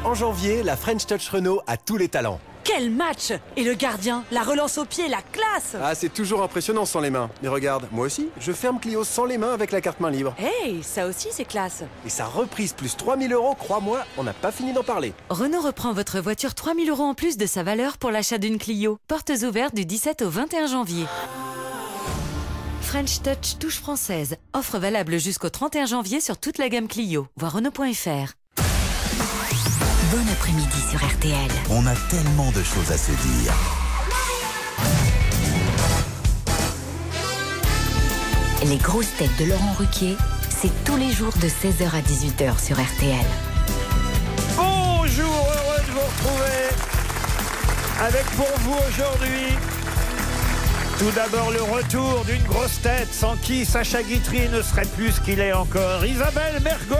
En janvier, la French Touch Renault a tous les talents. Quel match! Et le gardien, la relance au pied, la classe! Ah, c'est toujours impressionnant sans les mains. Mais regarde, moi aussi, je ferme Clio sans les mains avec la carte main libre. Hey, ça aussi c'est classe! Et sa reprise plus 3000 €, crois-moi, on n'a pas fini d'en parler. Renault reprend votre voiture 3000 € en plus de sa valeur pour l'achat d'une Clio. Portes ouvertes du 17 au 21 janvier. French Touch touche française. Offre valable jusqu'au 31 janvier sur toute la gamme Clio. Voir Renault.fr. Bon après-midi sur RTL. On a tellement de choses à se dire. Les grosses têtes de Laurent Ruquier, c'est tous les jours de 16h à 18h sur RTL. Bonjour, heureux de vous retrouver avec pour vous aujourd'hui tout d'abord le retour d'une grosse tête sans qui Sacha Guitry ne serait plus ce qu'il est encore, Isabelle Mergo.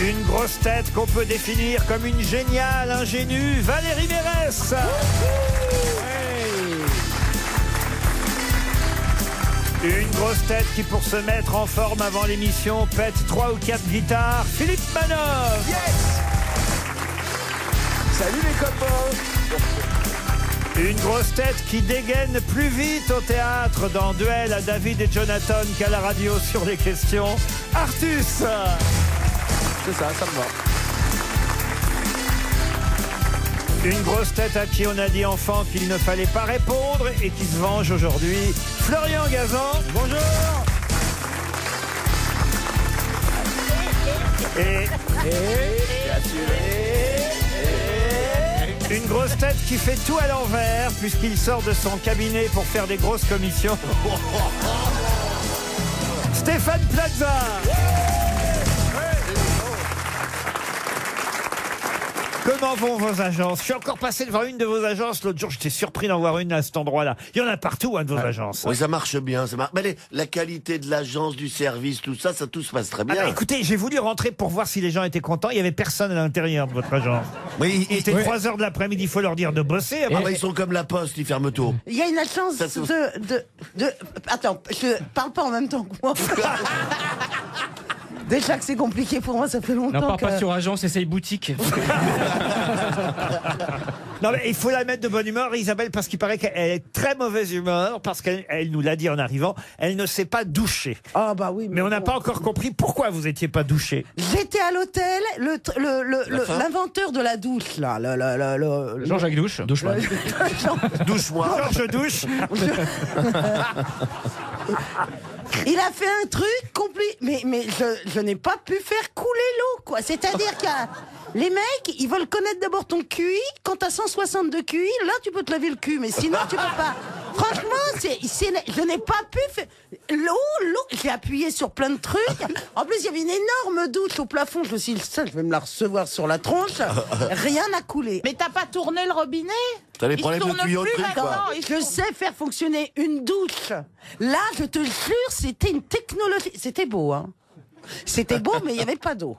Une grosse tête qu'on peut définir comme une géniale ingénue, Valérie Mérès. Une grosse tête qui, pour se mettre en forme avant l'émission, pète 3 ou 4 guitares, Philippe Manœuvre. Yes! Salut les copains! Une grosse tête qui dégaine plus vite au théâtre dans Duel à David et Jonathan qu'à la radio sur les questions, Artus. C'est ça, ça me va. Une grosse tête à qui on a dit enfant qu'il ne fallait pas répondre et qui se venge aujourd'hui, Florian Gazan. Bonjour. Et une grosse tête qui fait tout à l'envers puisqu'il sort de son cabinet pour faire des grosses commissions. Stéphane Plaza. Comment vont vos agences? Je suis encore passé devant une de vos agences l'autre jour. J'étais surpris d'en voir une à cet endroit-là. Il y en a partout, de vos agences. Oui, ça marche bien. Mais la qualité de l'agence, du service, tout ça, tout se passe très bien. Ah bah, écoutez, j'ai voulu rentrer pour voir si les gens étaient contents. Il n'y avait personne à l'intérieur de votre agence. Oui, il était 3h de l'après-midi. Il faut leur dire de bosser. Ils sont comme la poste, ils ferment tôt. Il y a une agence de... Attends, je parle pas en même temps que moi. Déjà que c'est compliqué pour moi, ça fait longtemps. Non, pas sur agence, essaye boutique. Non, mais il faut la mettre de bonne humeur, Isabelle, parce qu'il paraît qu'elle est très mauvaise humeur, parce qu'elle nous l'a dit en arrivant, elle ne s'est pas douchée. Ah bah oui. Mais on n'a pas encore compris pourquoi vous n'étiez pas douché. J'étais à l'hôtel, l'inventeur de la douche, là. Jean-Jacques Douche. Douche-moi. Douche-moi. Georges Douche. Il a fait un truc compliqué, mais je n'ai pas pu faire couler l'eau, quoi. C'est-à-dire que les mecs, ils veulent connaître d'abord ton QI. Quand t'as 160 de QI, là, tu peux te laver le cul, mais sinon, tu peux pas. Franchement, je n'ai pas pu faire... L'eau, j'ai appuyé sur plein de trucs. En plus, il y avait une énorme douche au plafond. Je me suis dit, ça, je vais me la recevoir sur la tronche. Rien n'a coulé. Mais t'as pas tourné le robinet? T'as les problèmes de tuyauterie, quoi. Je sais faire fonctionner une douche. Là, je te jure, c'était une technologie. C'était beau, hein. C'était beau, mais il n'y avait pas d'eau.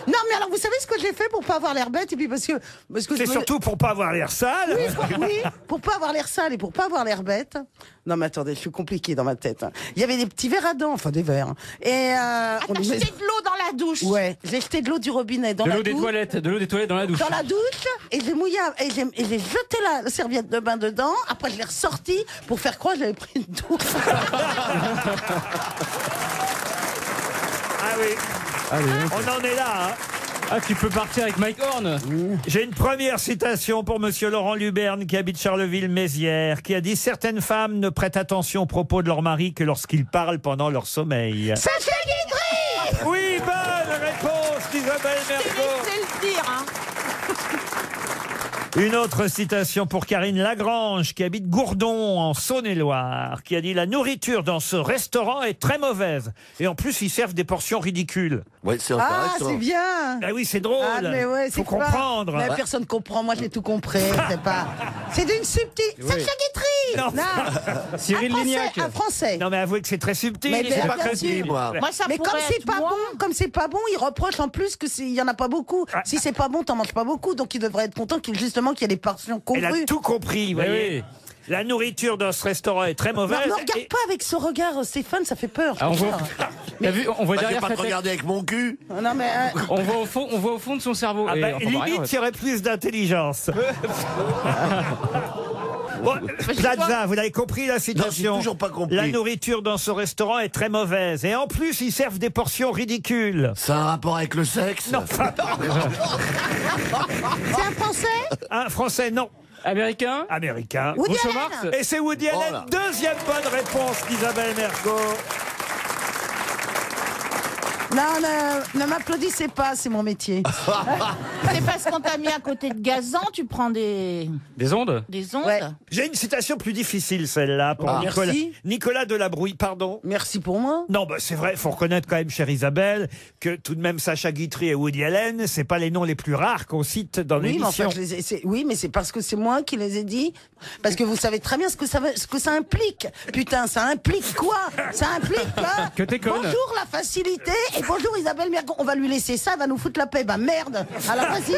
Non, mais alors, vous savez ce que j'ai fait pour pas avoir l'air bête et puis parce que C'est surtout pour pas avoir l'air sale. Oui, pour pas avoir l'air sale et pour pas avoir l'air bête. Non, mais attendez, je suis compliqué dans ma tête. Il y avait des petits verres à dents, enfin des verres. Et T'as jeté de l'eau dans la douche? Ouais, j'ai jeté de l'eau du robinet dans la douche. De l'eau des toilettes dans la douche. Dans la douche, et j'ai mouillé, et j'ai jeté la serviette de bain dedans. Après, je l'ai ressortie pour faire croire que j'avais pris une douche. Ah oui. On en est là, hein. Ah, tu peux partir avec Mike Horn. J'ai une première citation pour monsieur Laurent Luberne qui habite Charleville-Mézières, qui a dit: certaines femmes ne prêtent attention aux propos de leur mari que lorsqu'ils parlent pendant leur sommeil. Sacha Guitry! Oui, bonne réponse d'Isabelle Mergo. C'est le dire, hein. Une autre citation pour Karine Lagrange, qui habite Gourdon, en Saône-et-Loire, qui a dit: la nourriture dans ce restaurant est très mauvaise. Et en plus, ils servent des portions ridicules. Ouais, c'est Ah, intéressant. c'est bien. Ah oui, c'est drôle. Ah, mais ouais, faut c'est pas- comprendre. Mais personne comprend. Moi, j'ai tout compris. C'est pas. C'est d'une subtilité. Sacha Guitry. Non. Cyril Un Français, Lignac. un Français. Non, mais avouez que c'est très subtil. Mais c'est bien pas sûr. crédible. Moi. Moi, ça Mais comme pourrait c'est être pas moi. bon, il reproche en plus que il y en a pas beaucoup. Si c'est pas bon, t'en manges pas beaucoup, donc il devrait être content justement qu'il y ait des portions Elle a congrues. tout compris, vous voyez. Oui. La nourriture dans ce restaurant est très mauvaise. Non, me regarde pas avec ce regard, Stéphane, ça fait peur. Ah, on voit. T'as vu, on voit Bah, je vais derrière pas sa te tête. regarder avec mon cul. Non, mais. On voit au fond de son cerveau. Ah Et, bah, enfin, limite, rien, il y aurait plus d'intelligence. Bon, Plaza, vous l'avez compris la situation. Non, j'ai toujours pas compris. La nourriture dans ce restaurant est très mauvaise. Et en plus, ils servent des portions ridicules. Ça a un rapport avec le sexe? Non, C'est un Français? un Français, non. Américain. Américain. Woody Groucho Allen. Marx. Et c'est Woody Oh Allen. là. Deuxième bonne réponse d'Isabelle Mergo. Non, ne m'applaudissez pas, c'est mon métier. C'est parce qu'on t'a mis à côté de Gazan, tu prends des Des ondes. ondes. Ouais. J'ai une citation plus difficile, celle-là, pour Nicolas. merci. Nicolas Delabrouille, pardon. Merci pour moi. Non, bah, c'est vrai, faut reconnaître quand même, chère Isabelle, que tout de même Sacha Guitry et Woody Allen, c'est pas les noms les plus rares qu'on cite dans Oui, mais l'émission. enfin, oui, mais c'est parce que c'est moi qui les ai dit. Parce que vous savez très bien ce que ça implique. Putain, ça implique quoi? Ça implique quoi? Que t'es conne. Bonjour la facilité et bonjour Isabelle Mergo. On va lui laisser ça, elle va nous foutre la paix. Bah merde. Alors vas-y.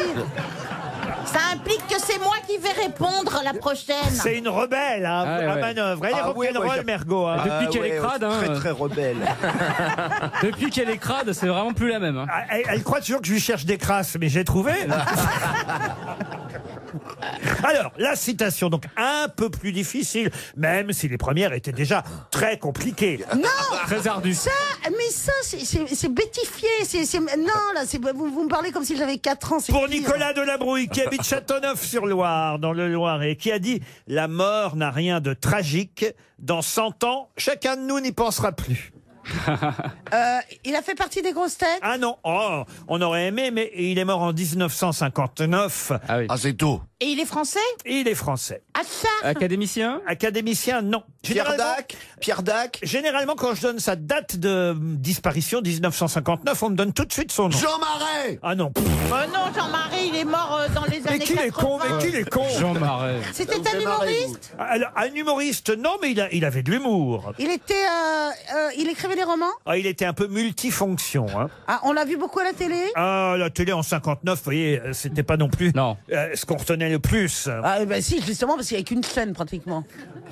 Ça implique que c'est moi qui vais répondre la prochaine. C'est une rebelle, hein, Ah, ouais, à ouais. manœuvre. Elle est Ah, oui, rock'n'roll, moi, j'ai- Mergo. Hein. Depuis qu'elle est crade, hein. Très très rebelle. Depuis qu'elle est crade, c'est vraiment plus la même. Hein. Ah, elle croit toujours que je lui cherche des crasses, mais j'ai trouvé. Alors, la citation, donc un peu plus difficile, même si les premières étaient déjà très compliquées. Non. Très ardu. Ça, mais ça, c'est bêtifié. Non, là, vous me parlez comme si j'avais 4 ans. c'est Pour pire. Nicolas Delabrouille, qui habite Châteauneuf-sur-Loire, dans le Loiret, qui a dit « La mort n'a rien de tragique. Dans 100 ans, chacun de nous n'y pensera plus. » Il a fait partie des grosses têtes. Ah non, oh, on aurait aimé, mais il est mort en 1959. Ah oui. Ah, c'est tôt. Et il est français? Il est français. Ah ça. Académicien. Académicien, non. Pierre Dac. Généralement, quand je donne sa date de disparition, 1959, on me donne tout de suite son nom. Jean Marais. Ah non. Non, Jean-Marie, il est mort dans les Mais années qui 80. est con, mais qui est con. Jean Marais. C'était Vous un faites marrer, humoriste. Alors, un humoriste, non, mais il avait de l'humour. Il écrivait des romans. Ah, il était un peu multifonction. Hein. Ah, on l'a vu beaucoup à la télé. Ah, la télé en 59, vous voyez, c'était pas non plus Non. ce qu'on retenait le plus. Ah, ben si, justement, parce qu'il n'y avait qu'une scène pratiquement.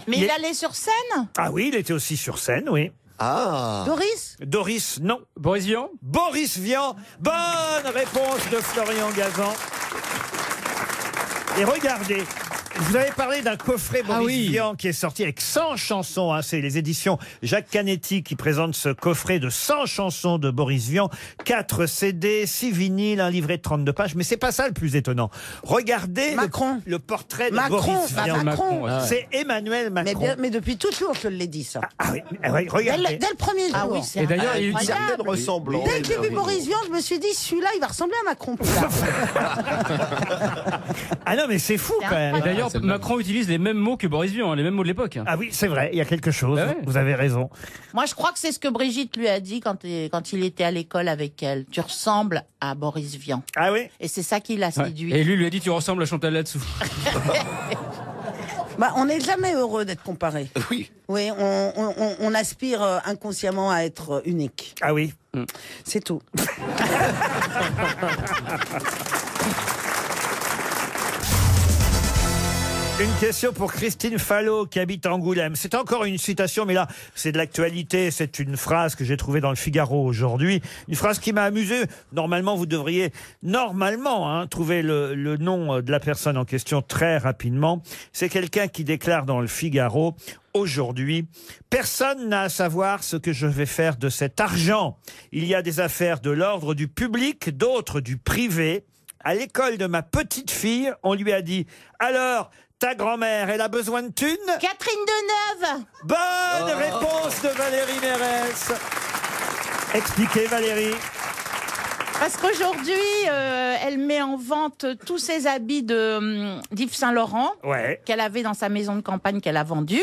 Mais Il il est- allait sur scène? Ah oui, il était aussi sur scène, oui. Ah. Doris. Doris, non. Boris Vian. Boris Vian, bonne réponse de Florian Gazan. Et regardez, je vous avais parlé d'un coffret Boris oui. Vian qui est sorti avec 100 chansons. Hein, c'est les éditions Jacques Canetti qui présentent ce coffret de 100 chansons de Boris Vian. 4 CD, 6 vinyles, un livret de 32 pages. Mais c'est pas ça le plus étonnant. Regardez Macron. le portrait de Macron, Boris bah, Vian. Macron. ouais. C'est Emmanuel Macron. Mais depuis toujours, je l'ai dit ça. Ah oui, regardez. Dès le premier jour. Ah oui, c'est Et d'ailleurs, il dit. incroyable. Certaines ressemblances. Dès que j'ai vu Boris Vian, je me suis dit, celui-là, il va ressembler à Macron plus tard. Ah non, mais c'est fou C'est quand même. Et d'ailleurs, Macron utilise les mêmes mots que Boris Vian, hein, les mêmes mots de l'époque. Ah oui, c'est vrai, il y a quelque chose. Bah ouais. Vous avez raison. Moi, je crois que c'est ce que Brigitte lui a dit quand il était à l'école avec elle. Tu ressembles à Boris Vian. Ah oui. Et c'est ça qui l'a Ouais. séduit. Et lui a dit tu ressembles à Chantal là-dessous. Bah, on n'est jamais heureux d'être comparé. Oui. Oui, on aspire inconsciemment à être unique. Ah oui. C'est tout. Une question pour Christine Fallot qui habite Angoulême. C'est encore une citation, mais là, c'est de l'actualité. C'est une phrase que j'ai trouvée dans le Figaro aujourd'hui. Une phrase qui m'a amusé. Normalement, vous devriez trouver le nom de la personne en question très rapidement. C'est quelqu'un qui déclare dans le Figaro aujourd'hui: personne n'a à savoir ce que je vais faire de cet argent. Il y a des affaires de l'ordre du public, d'autres du privé. À l'école de ma petite fille, on lui a dit: alors, ta grand-mère, elle a besoin de thunes? Catherine Deneuve. Bonne réponse de Valérie Mérès. Expliquez, Valérie. Parce qu'aujourd'hui, elle met en vente tous ses habits d'Yves Saint Laurent Ouais. qu'elle avait dans sa maison de campagne qu'elle a vendu.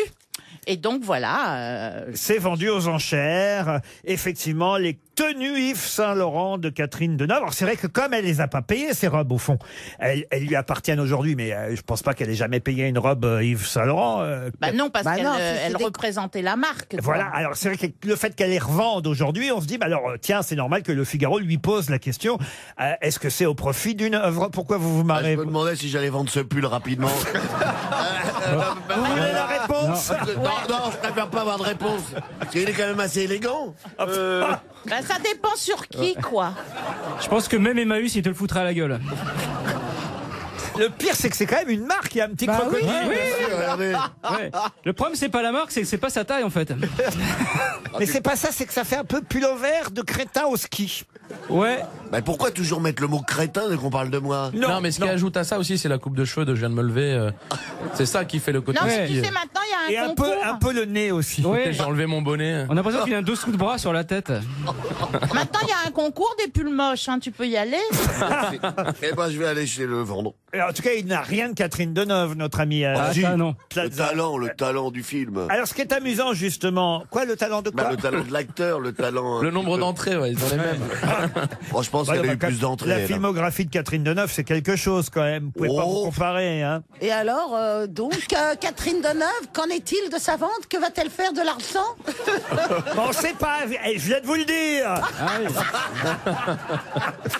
Et donc voilà. C'est vendu aux enchères. Effectivement, les tenues Yves Saint-Laurent de Catherine Deneuve. Alors c'est vrai que comme elle les a pas payées, ces robes, au fond, elles lui appartiennent aujourd'hui, mais je pense pas qu'elle ait jamais payé une robe Yves Saint-Laurent. Bah non, parce qu'elle c'est des- représentait la marque. quoi. Voilà, alors c'est vrai que le fait qu'elle les revende aujourd'hui, on se dit, bah alors tiens, c'est normal que le Figaro lui pose la question, est-ce que c'est au profit d'une œuvre? Pourquoi vous vous marrez? Je me demandais si j'allais vendre ce pull rapidement. Vous voulez la réponse? Non, je préfère pas avoir de réponse. Parce qu'il est quand même assez élégant. Bah, ça dépend sur qui, quoi. Je pense que même Emmaüs, il te le foutrait à la gueule. Le pire, c'est que c'est quand même une marque, il y a un petit crocodile. Regardez. Ouais. Le problème, c'est pas la marque, c'est que c'est pas sa taille en fait. Mais c'est pas ça, c'est que ça fait un peu pullover de crétin au ski. Ouais. Bah pourquoi toujours mettre le mot crétin dès qu'on parle de moi? Non, mais ce qui ajoute à ça aussi, c'est la coupe de cheveux de je viens de me lever. C'est ça qui fait le côté Non, mais ski. tu sais, maintenant, il y a Et un un peu, concours. un peu le nez aussi. Ouais. J'ai enlevé mon bonnet. On a l'impression qu'il a un dessous de bras sur la tête. Maintenant, il y a un concours des pulls moches. Hein. Tu peux y aller. Eh ben, je vais aller chez le vendre. Et en tout cas, il n'a rien de Catherine Deneuve, notre ami. Ah, si. ça, non. Plaza. Le talent du film. Alors, ce qui est amusant, justement, quoi, le talent de quoi? Bah, le talent de l'acteur, le talent. Le nombre d'entrées, ouais, ils ont les mêmes. Bon, je pense Bah, qu'elle a bah, eu plus d'entrées. La elle. filmographie de Catherine Deneuve, c'est quelque chose quand même. Vous pouvez pas vous comparer, hein. Et alors, Catherine Deneuve, qu'en est-il de sa vente? Que va-t-elle faire de l'argent? Bon, on sait pas. Je viens de vous le dire.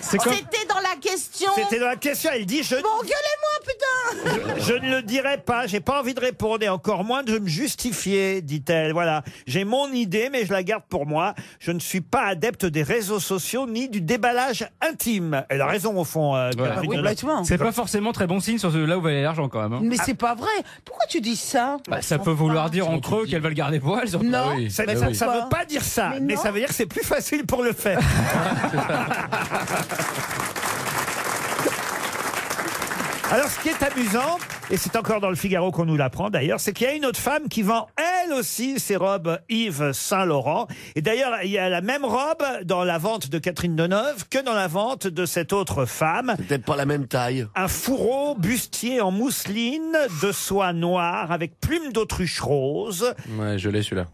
C'est comme... C'était dans la question. C'était dans la question. Elle dit, Bon, gueulez-moi, putain! je ne le dirai pas. J'ai pas envie de répondre et encore moins de me justifier, dit-elle. Voilà. J'ai mon idée, mais je la garde pour moi. Je ne suis pas adepte des réseaux sociaux ni du déballage intime. Elle a raison, au fond. Catherine Oui, Deneuve. bah, tu vois. C'est pas forcément très bon signe sur là où va aller l'argent quand même. Hein. Mais c'est pas vrai. Pourquoi tu dis ça? Bah, ça peut vouloir dire entre eux qu'elle va le garder pour elle. Surtout. Non. Ah oui. Ça Mais ne pourquoi veut pas dire ça, mais non. ça veut dire que c'est plus facile pour le faire. Alors, ce qui est amusant, et c'est encore dans le Figaro qu'on nous l'apprend d'ailleurs, c'est qu'il y a une autre femme qui vend elle aussi ses robes Yves Saint-Laurent. Et d'ailleurs, il y a la même robe dans la vente de Catherine Deneuve que dans la vente de cette autre femme. C'est peut-être pas la même taille. Un fourreau bustier en mousseline de soie noire avec plumes d'autruche rose. Ouais, je l'ai celui-là.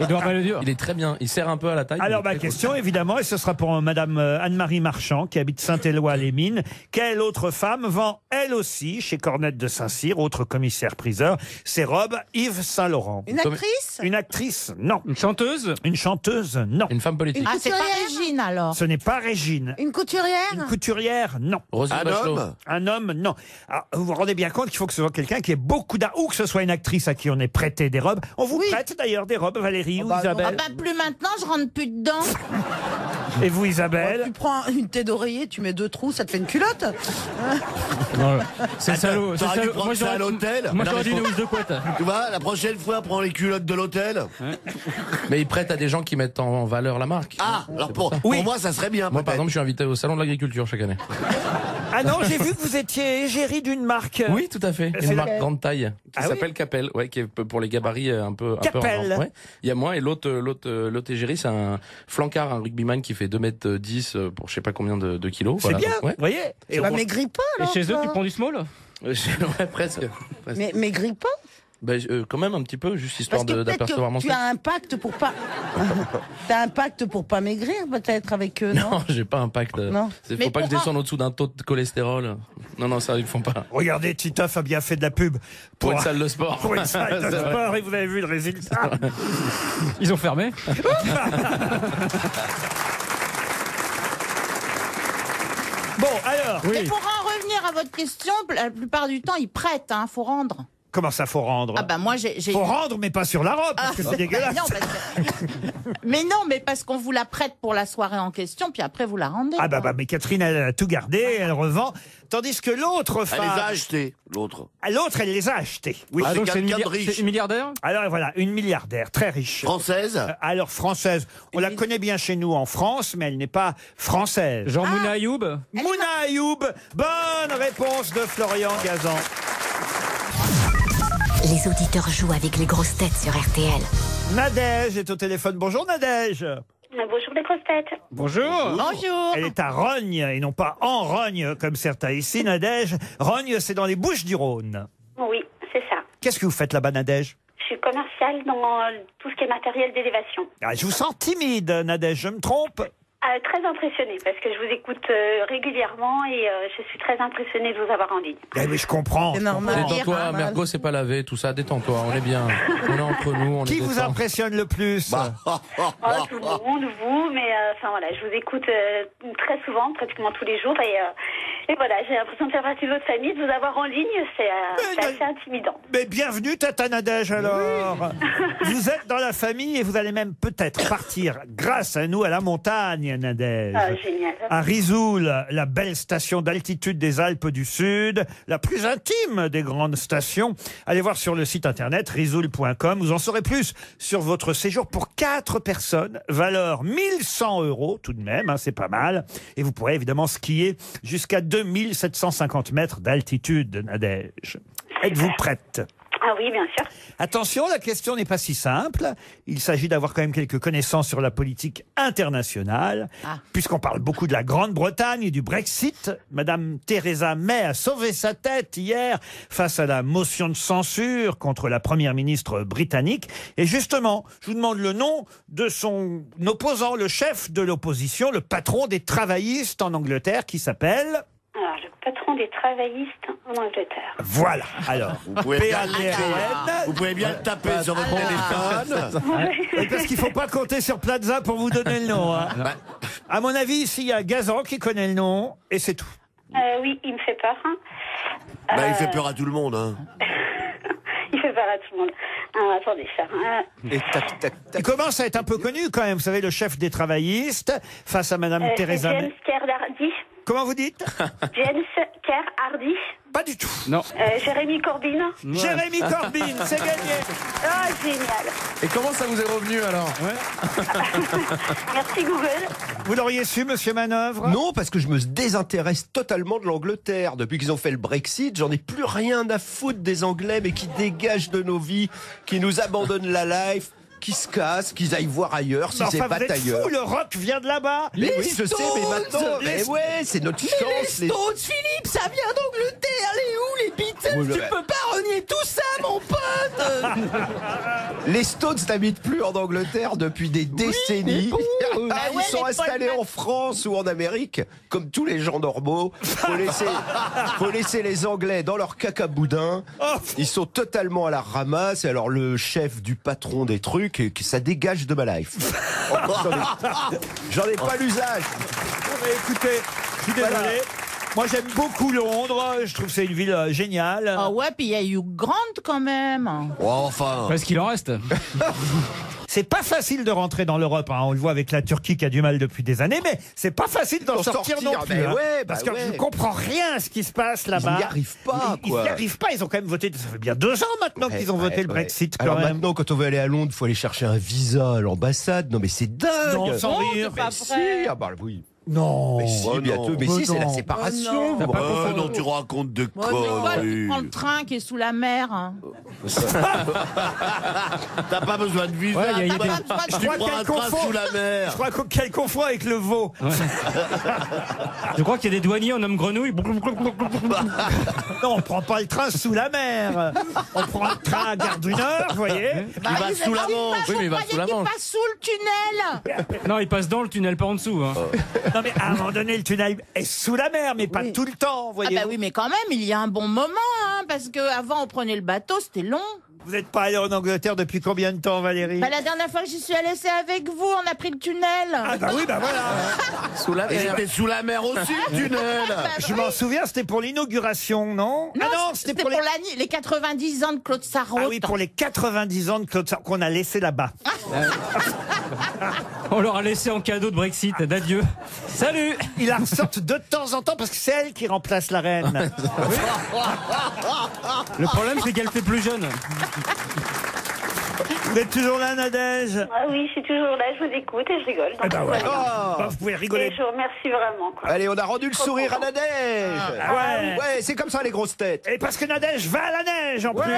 Edouard Balladur. Il est très bien. Il sert un peu à la taille. Alors mais ma question évidemment, et ce sera pour madame Anne-Marie Marchand qui habite Saint-Éloi-les-Mines, quelle autre femme vend elle aussi chez Cornette de Saint-Cyr, autre commissaire-priseur, ses robes Yves Saint-Laurent? Une actrice? Une actrice? Non. Une chanteuse? Une chanteuse? Non. Une femme politique. Ah, c'est pas couturière? Régine alors. Ce n'est pas Régine. Une couturière? Une couturière? Non. Roselyne Un Bachelot. homme? Un homme? Non. Alors, vous vous rendez bien compte qu'il faut que ce soit quelqu'un qui ait beaucoup d'argent, ou que ce soit une actrice à qui on ait prêté des robes. On vous prête d'ailleurs des robes, Valérie ou bah, non. Ah Isabelle? bah plus maintenant, je rentre plus dedans. Et vous, Isabelle? Tu prends une tête d'oreiller, tu mets 2 trous, ça te fait une culotte? Non, c'est salaud. C'est T'aurais dû salaud. prendre ça à l'hôtel. Moi Non, j'aurais mais dit une faut- housse de couette. Tu vois, la prochaine fois, prends les culottes de l'hôtel. Mais ils prêtent à des gens qui mettent en valeur la marque. Ah, alors pour Oui. moi, ça serait bien. Moi, par peut-être. exemple, je suis invité au salon de l'agriculture chaque année. Ah non, j'ai vu que vous étiez égérie d'une marque. Oui, tout à fait. C'est Une la- marque grande taille qui Ah oui s'appelle Capel, ouais, qui est pour les gabarits un peu Capel. en- ouais. Il y a moi et l'autre égérie, c'est un flancard, un rugbyman qui fait 2,10 m pour je sais pas combien de kilos. C'est voilà. bien, Ouais. vous voyez. Et Bah, on- maigris pas, Et alors. chez eux, toi. tu prends du small? Ouais, presque. Mais maigris pas? Bah, quand même un petit peu, juste histoire Parce que peut-être d'apercevoir mon que tu sexe. as un pacte pour pas... T'as un pacte pour pas maigrir, peut-être, avec eux, non? Non, j'ai pas un pacte. Non. Faut Mais pas que je pour- descende au-dessous d'un taux de cholestérol. Non, ça, ils font pas. Regardez, Titoff a bien fait de la pub Pour une salle de sport. pour une salle de C'est vrai. sport et vous avez vu le résultat. Ils ont fermé. Bon, alors, Mais pour en revenir à votre question, la plupart du temps, ils prêtent, hein, faut rendre. comment ça faut rendre? Ah bah moi, j'ai... Faut rendre, mais pas sur la robe, parce que c'est dégueulasse. Non, mais non, mais parce qu'on vous la prête pour la soirée en question, puis après vous la rendez. Ah bah, quoi. mais Catherine, elle a tout gardé, elle revend. Tandis que l'autre Elle les a femme, achetés, l'autre. l'autre, elle les a achetés. Oui. Ah, donc c'est une, quelqu'un de riche. c'est une milliardaire? Alors voilà, une milliardaire, très riche. Française. Alors française, on la connaît bien chez nous en France, mais elle n'est pas française. Genre Mouna Ayoub? Mouna Ayoub, bonne réponse de Florian Gazan. Les auditeurs jouent avec les grosses têtes sur RTL. Nadège est au téléphone. Bonjour Nadège. Bonjour les grosses têtes. Bonjour. Bonjour. Elle est à Rognes et non pas en Rognes comme certains ici, Nadège. Rognes, c'est dans les Bouches-du-Rhône. Oui, c'est ça. Qu'est-ce que vous faites là-bas, Nadège? suis commerciale dans tout ce qui est matériel d'élévation. Ah, je vous sens timide, Nadège, je me trompe? Très impressionnée parce que je vous écoute régulièrement et je suis très impressionnée de vous avoir en ligne. Eh mais je comprends. C'est normal. Détends-toi, Mergo, c'est pas lavé, tout ça. Détends-toi, on est bien. On est entre nous. On Qui est vous détend. impressionne le plus? Tout le monde, vous, mais enfin voilà, je vous écoute très souvent, pratiquement tous les jours et voilà, j'ai l'impression de faire partie de votre famille, de vous avoir en ligne, c'est assez intimidant. Mais bienvenue, Tata Nadège, alors. Vous êtes dans la famille et vous allez même peut-être partir, grâce à nous, à la montagne, Nadège. Ah, génial. À Risoul, la belle station d'altitude des Alpes du Sud, la plus intime des grandes stations. Allez voir sur le site internet risoul.com. Vous en saurez plus sur votre séjour pour 4 personnes, valeur 1100 € tout de même, hein, c'est pas mal. Et vous pourrez évidemment skier jusqu'à 2750 mètres d'altitude, Nadège. Êtes-vous prête? Ah oui, bien sûr. Attention, la question n'est pas si simple. Il s'agit d'avoir quand même quelques connaissances sur la politique internationale. Puisqu'on parle beaucoup de la Grande-Bretagne et du Brexit. Madame Theresa May a sauvé sa tête hier face à la motion de censure contre la première ministre britannique. Et justement, je vous demande le nom de son opposant, le chef de l'opposition, le patron des travaillistes en Angleterre, qui s'appelle... Alors, le patron des travaillistes en Angleterre. Voilà, alors, Vous pouvez bien P-A-T-R-O-N. Vous pouvez bien le taper sur votre téléphone. Et parce qu'il ne faut pas compter sur Plaza pour vous donner le nom. Hein. À mon avis, ici, il y a Gazan qui connaît le nom, et c'est tout. Oui, il me fait peur. Hein. Il fait peur à tout le monde. Hein. Il fait peur à tout le monde. Ah, attendez, ça. Et tac, tac, tac. Il commence à être un peu connu quand même, vous savez, le chef des travaillistes, face à Madame Theresa May. James Kerr-Hardy. Comment vous dites? James Kerr-Hardy. Pas du tout. Non. Jérémy Corbyn. Jérémy Corbyn, c'est gagné. Ah, génial. Et comment ça vous est revenu alors? Merci Google. Vous l'auriez su, monsieur Manœuvre? Non, parce que je me désintéresse totalement de l'Angleterre. Depuis qu'ils ont fait le Brexit, j'en ai plus rien à foutre des Anglais, mais qui dégagent de nos vies, qui nous abandonnent la life, qui se cassent, qu'ils aillent voir ailleurs, si c'est pas ailleurs. Fou, le rock vient de là-bas. Mais oui, je sais, mais maintenant, mais ouais, c'est notre chance. Les Stones, Philippe, ça vient d'Angleterre. Les où, les Beatles? Oui, Tu peux pas renier tout ça, mon pote. Les Stones n'habitent plus en Angleterre depuis des décennies. Ils sont installés en France ou en Amérique, comme tous les gens normaux. Faut laisser les Anglais dans leur cacaboudin. Ils sont totalement à la ramasse. Et alors le chef du patron des trucs, ça dégage de ma life. J'en ai pas l'usage. Écoutez, je suis désolé. Moi, j'aime beaucoup Londres. Je trouve que c'est une ville géniale. Ah ouais, puis il y a eu Grant quand même. Oh, enfin. Parce qu'il en reste. C'est pas facile de rentrer dans l'Europe, hein. On le voit avec la Turquie qui a du mal depuis des années, mais c'est pas facile d'en sortir non plus. Ben hein. ouais, parce bah que ouais. je ne comprends rien à ce qui se passe là-bas. Ils n'y arrivent pas, Ils quoi. n'y arrivent pas. Ils ont quand même voté. Ça fait bien 2 ans maintenant qu'ils ont voté le Brexit. Quand Alors même. maintenant, quand on veut aller à Londres, il faut aller chercher un visa à l'ambassade. Non, mais c'est dingue. Non, sans rire. c'est pas Si, vrai. ah bah oui. Non. Mais si, bientôt. Mais si, c'est la séparation. Non, tu racontes de Ouais, mais quoi, tu conneries. prends le train qui est sous la mer. Hein. T'as pas besoin de visa. Ouais, il y a des- Tu prends un train sous la mer. Je crois qu'elle confond avec le veau. Je crois qu'il y a des douaniers en homme grenouille. Non, on prend pas le train sous la mer. On prend le train à Gare du Nord, vous voyez. Il va sous la Manche. Oui, mais il va sous la Il Manche. passe sous le tunnel. Non, il passe dans le tunnel, pas en dessous. Hein. Non, mais à un moment donné, le tunnel est sous la mer, mais pas tout le temps, vous Ah voyez. bah oui, mais quand même, il y a un bon moment, hein, parce que avant on prenait le bateau, c'était long. Vous n'êtes pas allé en Angleterre depuis combien de temps, Valérie? Bah, la dernière fois que j'y suis allée, c'est avec vous, on a pris le tunnel. Ah bah oui, bah voilà. Sous la Et mer. c'était sous la mer aussi, le tunnel. Je m'en souviens, c'était pour l'inauguration, non? Non, Ah non, c'était pour les 90 ans de Claude Sarraute. Ah oui, pour les 90 ans de Claude Sarraute qu'on a laissé là-bas. On leur a laissé en cadeau de Brexit, d'adieu. Salut. Ils la ressortent de temps en temps parce que c'est elle qui remplace la reine. Le problème, c'est qu'elle fait plus jeune. Vous êtes toujours là, Nadège? Ah oui, je suis toujours là, je vous écoute et je rigole. Donc, Eh ben ouais. voilà. Bah, vous pouvez rigoler. Et je vous remercie vraiment. Quoi. Allez, on a rendu le sourire à Nadège. Ah ouais. Ouais, c'est comme ça les grosses têtes. Et parce que Nadège va à la neige en plus.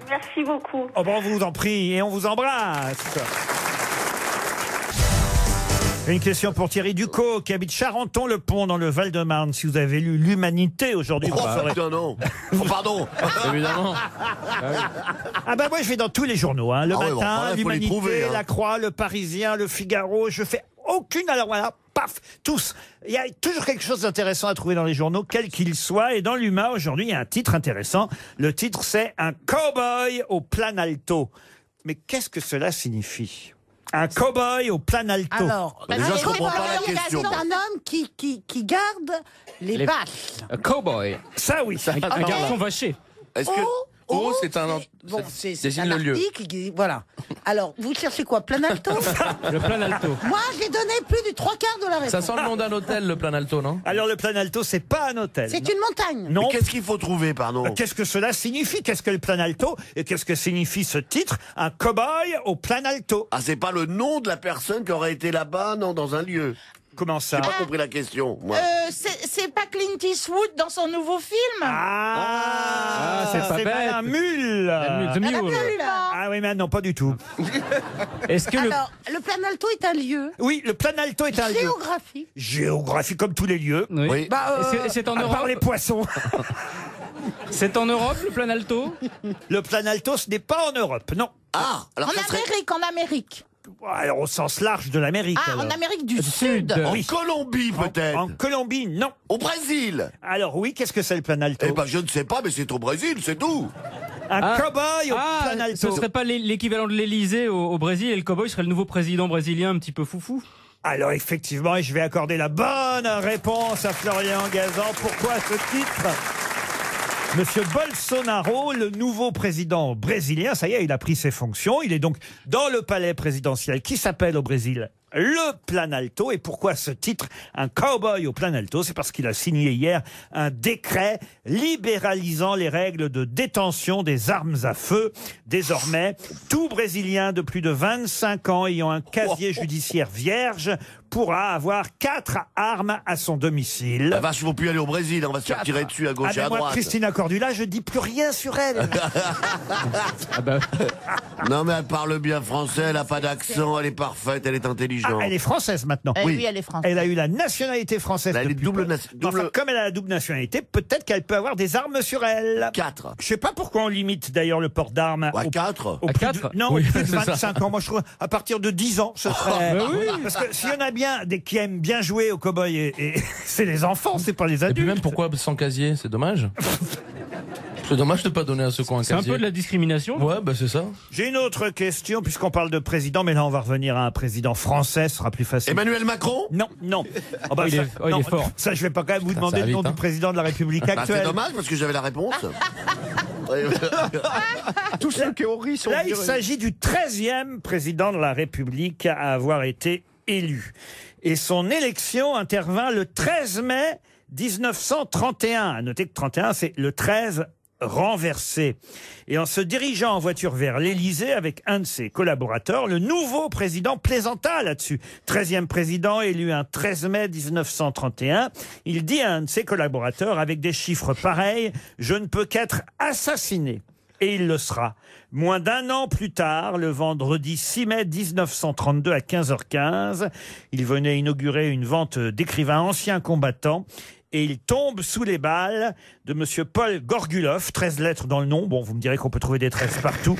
Merci beaucoup. Oh, bon, on vous en prie et on vous embrasse. Une question pour Thierry Ducot, qui habite Charenton-le-Pont, dans le Val-de-Marne. Si vous avez lu l'Humanité aujourd'hui, vous saurez... putain, non. Oh, pardon. Évidemment. Ah bah moi je vais dans tous les journaux, hein. Le Ah ouais, bon, Matin, voilà, faut les l'Humanité, trouver, hein. La Croix, Le Parisien, Le Figaro. Je fais aucune, alors voilà, paf, tous. Il y a toujours quelque chose d'intéressant à trouver dans les journaux, quels qu'ils soient. Et dans l'Huma, aujourd'hui, il y a un titre intéressant. Le titre, c'est « Un cow-boy au plan alto ». Mais qu'est-ce que cela signifie ? Un cow-boy au plan alto. Alors, Déjà, je comprends pas la c'est question. un homme qui garde les vaches. Un cowboy. Ça oui. Un garçon vaché. Est-ce que c'est un Bon, ça c'est désigne un le lieu. article voilà. Alors, vous cherchez quoi, plan alto? Le plan alto. Moi, j'ai donné plus du 3/4 de la réponse. Ça sent le nom d'un hôtel, le plan alto, non? Alors le plan alto, c'est pas un hôtel. C'est une montagne. Non. Qu'est-ce qu'il faut trouver, pardon? Qu'est-ce que cela signifie? Qu'est-ce que le plan alto? Et qu'est-ce que signifie ce titre? Un cow-boy au plan alto. Ah, c'est pas le nom de la personne qui aurait été là-bas, non, dans un lieu. Comment ça? J'ai pas compris la question, moi. C'est pas Clint Eastwood dans son nouveau film? c'est pas c'est bête. un mule. The Mule. Ah oui, mais non, pas du tout. Est-ce que Alors, le plan alto est un lieu Oui, le plan alto est un lieu. géographique. Géographie comme tous les lieux. Oui. Oui. C'est en À part Europe. les poissons. C'est en Europe le plan alto. Le plan alto, ce n'est pas en Europe, non. Ah, alors ça serait En Amérique. Alors au sens large de l'Amérique. Ah, alors. en Amérique du Sud. Sud. en oui. Colombie, peut-être. En Colombie, non. Au Brésil. Alors oui, qu'est-ce que c'est le plan alto? Eh ben, je ne sais pas, mais c'est au Brésil, c'est tout. Un cow-boy au plan alto. ce serait pas l'équivalent de l'Élysée au Brésil et le cowboy serait le nouveau président brésilien un petit peu foufou. Alors effectivement, et je vais accorder la bonne réponse à Florian Gazan. Pourquoi ce titre? Monsieur Bolsonaro, le nouveau président brésilien, ça y est, il a pris ses fonctions. Il est donc dans le palais présidentiel qui s'appelle au Brésil le plan alto. Et pourquoi ce titre, un cow-boy au plan alto? C'est parce qu'il a signé hier un décret libéralisant les règles de détention des armes à feu. Désormais, tout Brésilien de plus de 25 ans ayant un casier judiciaire vierge pourra avoir 4 armes à son domicile. La vache, il ne faut plus aller au Brésil, on va se faire tirer dessus à gauche Ah et à ben moi, droite. Christina Cordula, je dis plus rien sur elle. Non, mais elle parle bien français, elle n'a pas d'accent, elle est parfaite, elle est intelligente. Ah, elle est française maintenant. Eh oui, elle est française. Elle a eu la nationalité française. Elle est depuis double peu. double- Enfin, comme elle a la double nationalité, peut-être qu'elle peut avoir des armes sur elle. 4. Je sais pas pourquoi on limite d'ailleurs le port d'armes. À 4. Au À plus 4? de, non, Oui, au plus de c'est ça. 25 ans. Moi, je trouve à partir de 10 ans, ce serait. bah oui. Parce que s'il y en a bien des qui aiment bien jouer au cow-boy, et c'est les enfants, c'est pas les Et puis adultes. même, pourquoi sans casier? C'est dommage. C'est dommage de pas donner à ceux qui ont un C'est un casier. peu de la discrimination. Ouais, bah c'est ça. J'ai une autre question, puisqu'on parle de président, mais là, on va revenir à un président français, ce sera plus facile. Emmanuel Macron. Non, non. Oh, bah, il est non, fort. Ça, je vais pas quand même vous demander ça va le nom vite, hein. du président de la République Bah, c'est actuelle. dommage parce que j'avais la réponse. Tous ceux qui ont ri sont Là, il virés. s'agit du 13e président de la République à avoir été élu. Et son élection intervint le 13 mai 1931. À noter que 31, c'est le 13 renversé. Et en se dirigeant en voiture vers l'Élysée avec un de ses collaborateurs, le nouveau président plaisanta là-dessus. 13e président élu un 13 mai 1931. Il dit à un de ses collaborateurs, avec des chiffres pareils, « Je ne peux qu'être assassiné ». Et il le sera. Moins d'un an plus tard, le vendredi 6 mai 1932 à 15h15, il venait inaugurer une vente d'écrivains anciens combattants et il tombe sous les balles de monsieur Paul Gorgulov, 13 lettres dans le nom. Bon, vous me direz qu'on peut trouver des 13 partout.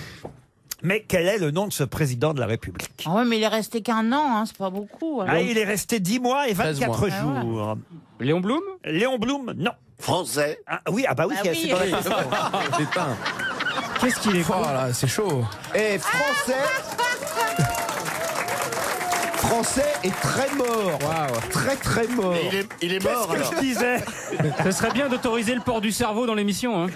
Mais quel est le nom de ce président de la République? Ah ouais, mais il est resté qu'un an, hein, c'est pas beaucoup. alors. Ah, il est resté 10 mois et 13 24 mois. jours. Léon Blum. Léon Blum, non. Français. Ah, oui, ah bah oui, Bah oui. c'est dans la question. Putain. Qu'est-ce qu'il est Oh là, c'est chaud. Et Français est très mort. Très très mort. Et il est mort Qu'est-ce alors. que je disais? Ce serait bien d'autoriser le port du cerveau dans l'émission. Hein.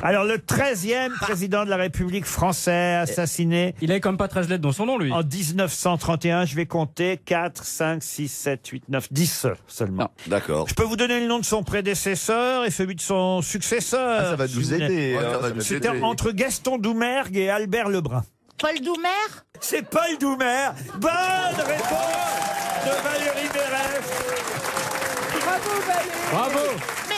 Alors, le 13e président de la République français assassiné Il avait quand même pas 13 lettres dans son nom, lui. en 1931. Je vais compter 4, 5, 6, 7, 8, 9, 10 seulement. D'accord. Je peux vous donner le nom de son prédécesseur et celui de son successeur. Ah, ça va si nous vous voulez. aider. Ouais, hein. ça va nous C'était aider. entre Gaston Doumergue et Albert Lebrun. Paul Doumer. C'est Paul Doumer. Bonne réponse de Valérie Mérès. Bravo Valérie. Bravo. Mais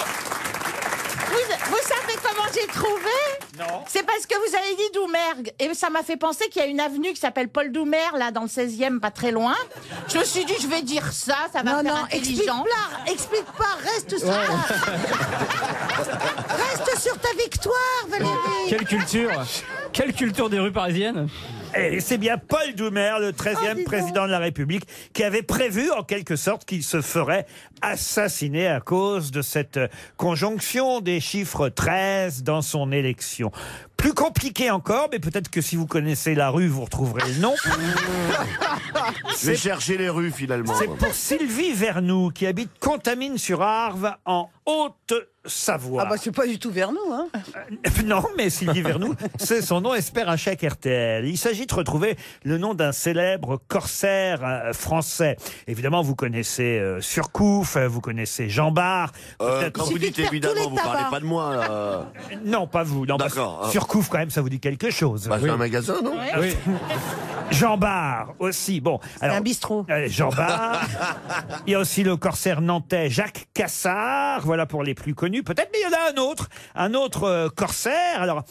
vous savez comment j'ai trouvé? Non. C'est parce que vous avez dit Doumergue. Et ça m'a fait penser qu'il y a une avenue qui s'appelle Paul Doumer, là, dans le 16e, pas très loin. Je me suis dit, je vais dire ça va faire intelligent. Explique pas, reste sur reste sur ta victoire, Valérie. Quelle culture des rues parisiennes. Et c'est bien Paul Doumer, le 13e président de la République, qui avait prévu en quelque sorte qu'il se ferait assassiner à cause de cette conjonction des chiffres 13 dans son élection. Plus compliqué encore, mais peut-être que si vous connaissez la rue, vous retrouverez le nom. Je vais chercher les rues finalement. C'est pour Sylvie Vernoux, qui habite Contamine-sur-Arve, en Haute-Savoie. Ah bah c'est pas du tout vers nous, hein. Non, mais Sylvie Vernoux, c'est son nom, espère un chèque RTL. Il s'agit de retrouver le nom d'un célèbre corsaire français. Évidemment, vous connaissez Surcouf, vous connaissez Jean Bart. Quand vous dites évidemment, vous parlez pas de moi, là. Non, pas vous. Non, d'accord. Surcouf, quand même, ça vous dit quelque chose. Bah, c'est un magasin, non? Oui. Jean Bart aussi. Bon, alors, un bistrot. Jean Bart. Il y a aussi le corsaire nantais Jacques Cassard. Voilà pour les plus connus. Peut-être, mais il y en a un autre corsaire. Alors,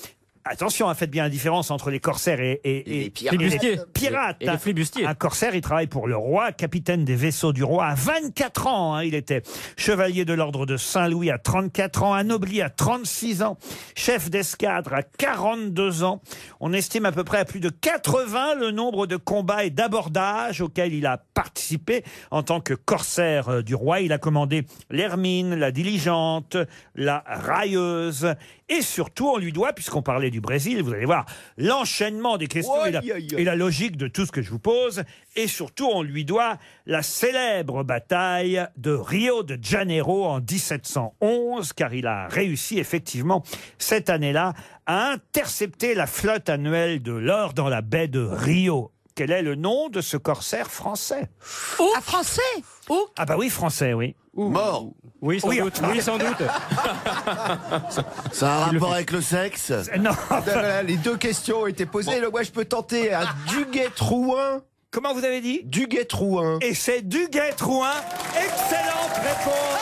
attention, faites bien la différence entre les corsaires et les pirates. Et les flibustiers. Un corsaire, il travaille pour le roi, capitaine des vaisseaux du roi à 24 ans. Il était chevalier de l'ordre de Saint-Louis à 34 ans, anobli à 36 ans, chef d'escadre à 42 ans. On estime à peu près à plus de 80 le nombre de combats et d'abordages auxquels il a participé en tant que corsaire du roi. Il a commandé l'Hermine, la Diligente, la Railleuse. Et surtout, on lui doit, puisqu'on parlait du Brésil, vous allez voir l'enchaînement des questions et la logique de tout ce que je vous pose. Et surtout, on lui doit la célèbre bataille de Rio de Janeiro en 1711, car il a réussi effectivement cette année-là à intercepter la flotte annuelle de l'or dans la baie de Rio. Quel est le nom de ce corsaire français? Ah, français? Où? Ah bah oui, français, oui. Mort. Oui, sans doute. Oui, sans doute. Ça a un rapport avec le sexe? Non. Les deux questions ont été posées. Moi, je peux tenter un Duguay-Trouin. Comment vous avez dit? Duguay-Trouin. Et c'est Duguay-Trouin. Excellente réponse.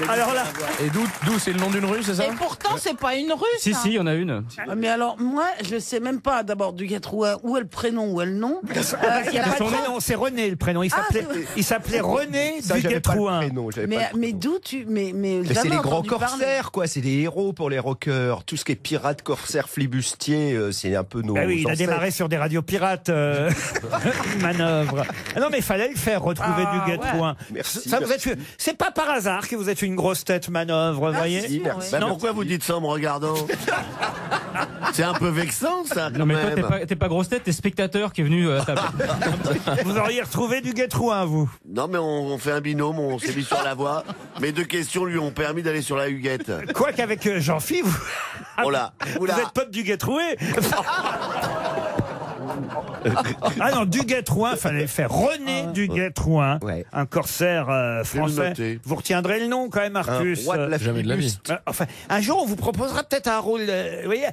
Alors là, Et d'où c'est le nom d'une rue, c'est ça? Et pourtant, c'est pas une rue, Si, ça. si, il y en a une. Ah, mais alors, moi, je sais même pas d'abord du Guetrouin où est le prénom, où est le nom. Il y a pas son de- nom, c'est René le prénom. Il s'appelait René Ça, j'avais pas le Duguay-Trouin. prénom, j'avais pas le Mais prénom. d'où tu. Mais Mais c'est jamais les grands entendu parler. corsaires, quoi. C'est des héros pour les rockers. Tout ce qui est pirates, corsaires, flibustiers, c'est un peu nos. Bah oui, il a ancêtres. démarré sur des radios pirates, manœuvre. Ah non, mais il fallait le faire, retrouver Duguay-Trouin. Merci, Ça, vous merci. êtes, c'est pas par hasard que vous êtes une grosse tête manœuvre, vous voyez. Merci, merci. Bah, Non. pourquoi vous dites ça en me regardant? C'est un peu vexant, ça, quand Non, mais toi, même. t'es pas grosse tête, t'es spectateur qui est venu à la table. Vous auriez retrouvé Duguay-Trouin, vous. Non, mais on fait un binôme, on s'est mis sur la voie. Mes deux questions lui ont permis d'aller sur la huguette. Quoi qu'avec Jean-Phi, vous... Oh là, vous oula. êtes pote Duguay-Troué. Ah non, Duguay-Trouin, fallait faire René Duguay-Trouin, Ouais. un corsaire Je vais le français. noter. Vous retiendrez le nom quand même, Artus. Roi de la Jamais de la vie. flibuste. Enfin, un jour, on vous proposera peut-être un rôle, vous voyez,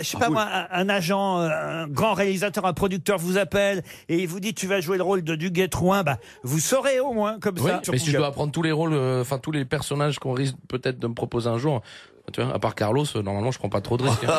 je sais pas moi, un agent, un grand réalisateur, un producteur vous appelle et il vous dit tu vas jouer le rôle de Duguay-Trouin, bah, vous saurez au moins comme Oui, ça. mais si je dois apprendre tous les rôles, enfin tous les personnages qu'on risque peut-être de me proposer un jour, tu vois, à part Carlos, normalement je prends pas trop de risques. hein.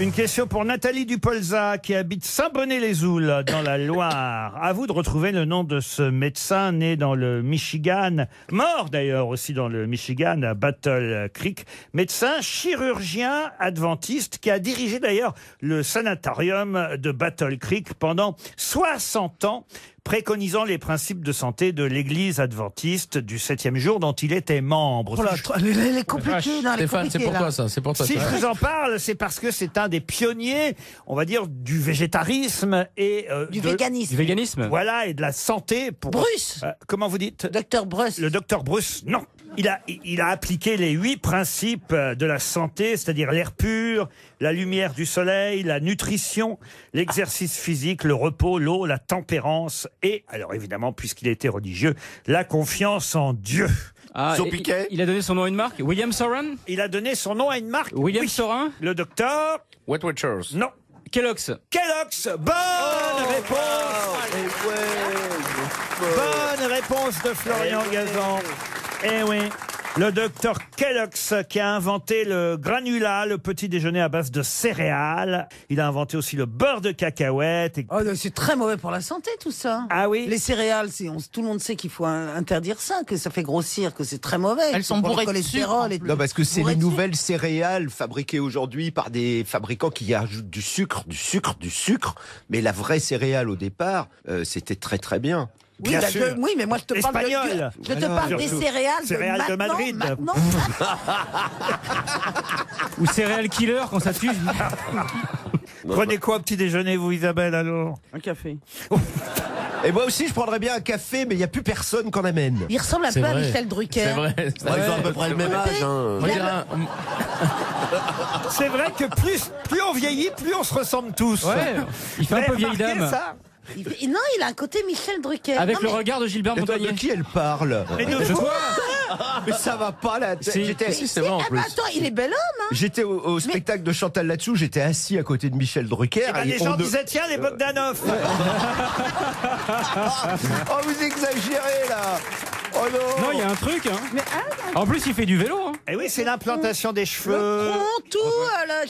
Une question pour Nathalie Dupolza qui habite Saint-Bonnet-les-Oules dans la Loire. À vous de retrouver le nom de ce médecin né dans le Michigan, mort d'ailleurs aussi dans le Michigan à Battle Creek. Médecin chirurgien adventiste qui a dirigé d'ailleurs le sanatorium de Battle Creek pendant 60 ans, préconisant les principes de santé de l'église adventiste du 7e jour dont il était membre. Oh là, elle est compliquée, non, elle est Stéphane, c'est compliquée, pour là. toi ça, c'est pour toi. Si ça. je vous en parle, c'est parce que c'est un des pionniers, on va dire, du végétarisme et Du Du véganisme. véganisme. voilà, et de la santé. Pour, Bruce. Comment vous dites? Docteur Bruce. Le docteur Bruce, non. Il a appliqué les 8 principes de la santé, c'est-à-dire l'air pur, la lumière du soleil, la nutrition, l'exercice physique, le repos, l'eau, la tempérance et, alors évidemment, puisqu'il était religieux, la confiance en Dieu. Ah, Son et- piquet. il a donné son nom à une marque. William Soren. Il a donné son nom à une marque. William Oui. Sorin. Le docteur, Wet Watchers. non. Kellogg's. Kellogg's, bonne réponse. Et ouais. Bonne réponse de Florian Gazan. Eh oui. Le docteur Kellogg's qui a inventé le granulat, le petit déjeuner à base de céréales. Il a inventé aussi le beurre de cacahuète. Oh, c'est très mauvais pour la santé tout ça. Ah oui. Les céréales, tout le monde sait qu'il faut interdire ça, que ça fait grossir, que c'est très mauvais. Elles sont pour bourrées le de cholestérol. sucre, Et Non, parce que c'est Bourré les de nouvelles céréales fabriquées aujourd'hui par des fabricants qui ajoutent du sucre. Mais la vraie céréale au départ, c'était très très bien. Oui, oui, mais moi je te parle Espagnol. je te parle des céréales, Céréales de maintenant, Madrid. maintenant. Ou céréales killer quand ça tue. Prenez quoi au petit déjeuner, vous, Isabelle, alors? Un café. Et moi aussi, je prendrais bien un café, mais il n'y a plus personne qu'on amène. Il ressemble un peu à Michel Drucker. C'est vrai. Ils ont à peu près le même âge. Hein. C'est vrai que plus on vieillit, plus on se ressemble tous. Ouais, il fait un peu vieille remarqué dame. ça? Non, il a un côté Michel Drucker. Avec Non, le mais- regard de Gilbert Mais toi, de Montagnier. qui elle parle? Mais de De toi. toi. Mais ça va pas là. Si. Si, c'est vrai en Ah plus. bah attends, il est bel homme, hein. J'étais au spectacle de Chantal là-dessous, j'étais assis à côté de Michel Drucker. Eh ben, et les gens on ne- disaient, tiens, les Bogdanov. Oh, vous exagérez là. Oh non. Non, il y a un truc. Hein. En plus, il fait du vélo. Hein. Et oui, c'est l'implantation des Le cheveux. front, tout,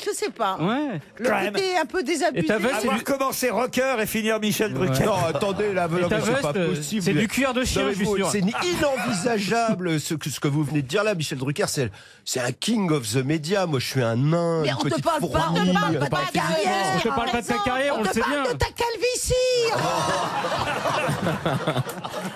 je sais pas. Ouais. Le Quand même. côté un peu désabusé. Et ta veste, Avoir commencé rocker et finir Michel Drucker. Non, attendez, là, Et non, ta mais c'est pas veste, possible. c'est du cuir de chien, Non, mais je suis vous, sûr. c'est inenvisageable ce que vous venez de dire là, Michel Drucker. C'est un king of the media. Moi, je suis un nain. Mais une on te petite parle pas, on fourmi. te parle pas de ta carrière. On te parle pas de ta carrière, on On le te sait parle bien. de ta calvitie.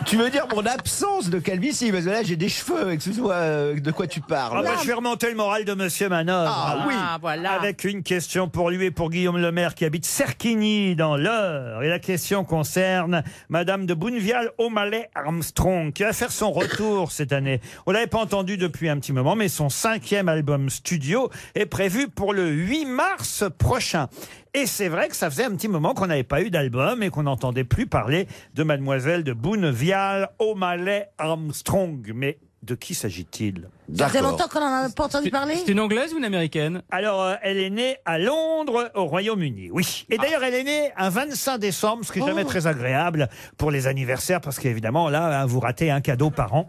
Tu veux dire mon absence de calvitie? Parce que là, j'ai des cheveux. Excuse-moi, de quoi tu parles? Ah bah, je vais remonter le moral de Monsieur Manœuvre. Ah oui. voilà. Avec une question pour lui et pour Guillaume Lemaire qui habite Cerquigny dans l'Eure. Et la question concerne Madame de Bounnevial-O'Malley Armstrong qui va faire son retour cette année. On l'avait pas entendu depuis un petit moment, mais son 5e album studio est prévu pour le 8 mars prochain. Et c'est vrai que ça faisait un petit moment qu'on n'avait pas eu d'album et qu'on n'entendait plus parler de Mademoiselle de Bounnevial-O'Malley Armstrong. Mais de qui s'agit-il? Ça fait longtemps qu'on en a pas entendu parler. C'est une anglaise ou une américaine? Alors, elle est née à Londres, au Royaume-Uni, oui. Et d'ailleurs, elle est née un 25 décembre, ce qui n'est jamais très agréable pour les anniversaires, parce qu'évidemment, là, hein, vous ratez un cadeau par an.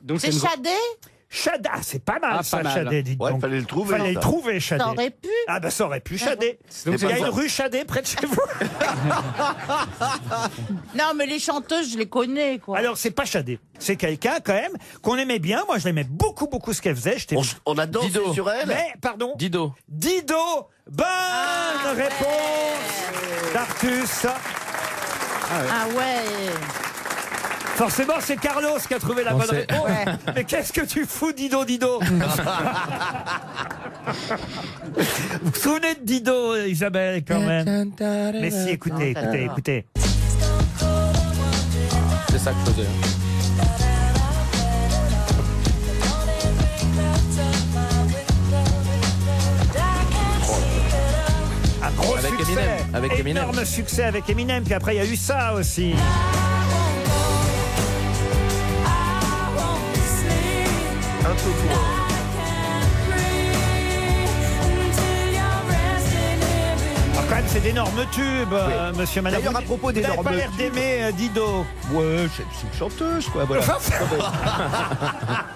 Donc C'est Chadet? Chadet, c'est pas mal Ah, ça, pas mal. Chadet, dites Ouais, donc. fallait le trouver. Fallait le ça. trouver, Chadet. Ça aurait pu. Ah bah ça aurait pu, Chadet. Donc, Il y a c'est une ça. rue Chadet près de chez vous. Non, mais les chanteuses, je les connais, quoi. Alors, c'est pas Chadet. C'est quelqu'un, quand même, qu'on aimait bien. Moi, je l'aimais beaucoup, beaucoup ce qu'elle faisait. On a dansé Dido. sur elle. Mais, pardon. Dido. Dido. Bonne réponse d'Artus. Ah ouais. Forcément, c'est Carlos qui a trouvé la On bonne sait. réponse. Mais qu'est-ce que tu fous, Dido, Dido? Vous vous souvenez de Dido, Isabelle, quand même? Mais si, écoutez, écoutez, écoutez. C'est ça que je faisais. Un gros Avec succès. Eminem, avec Eminem. Énorme succès avec Eminem, puis après, il y a eu ça aussi. Un peu fort. Alors, quand même, c'est d'énormes tubes, monsieur Manœuvre. D'ailleurs, à propos d'énormes Vous n'avez pas l'air tubes- d'aimer Dido. Ouais, c'est une chanteuse, quoi. Voilà.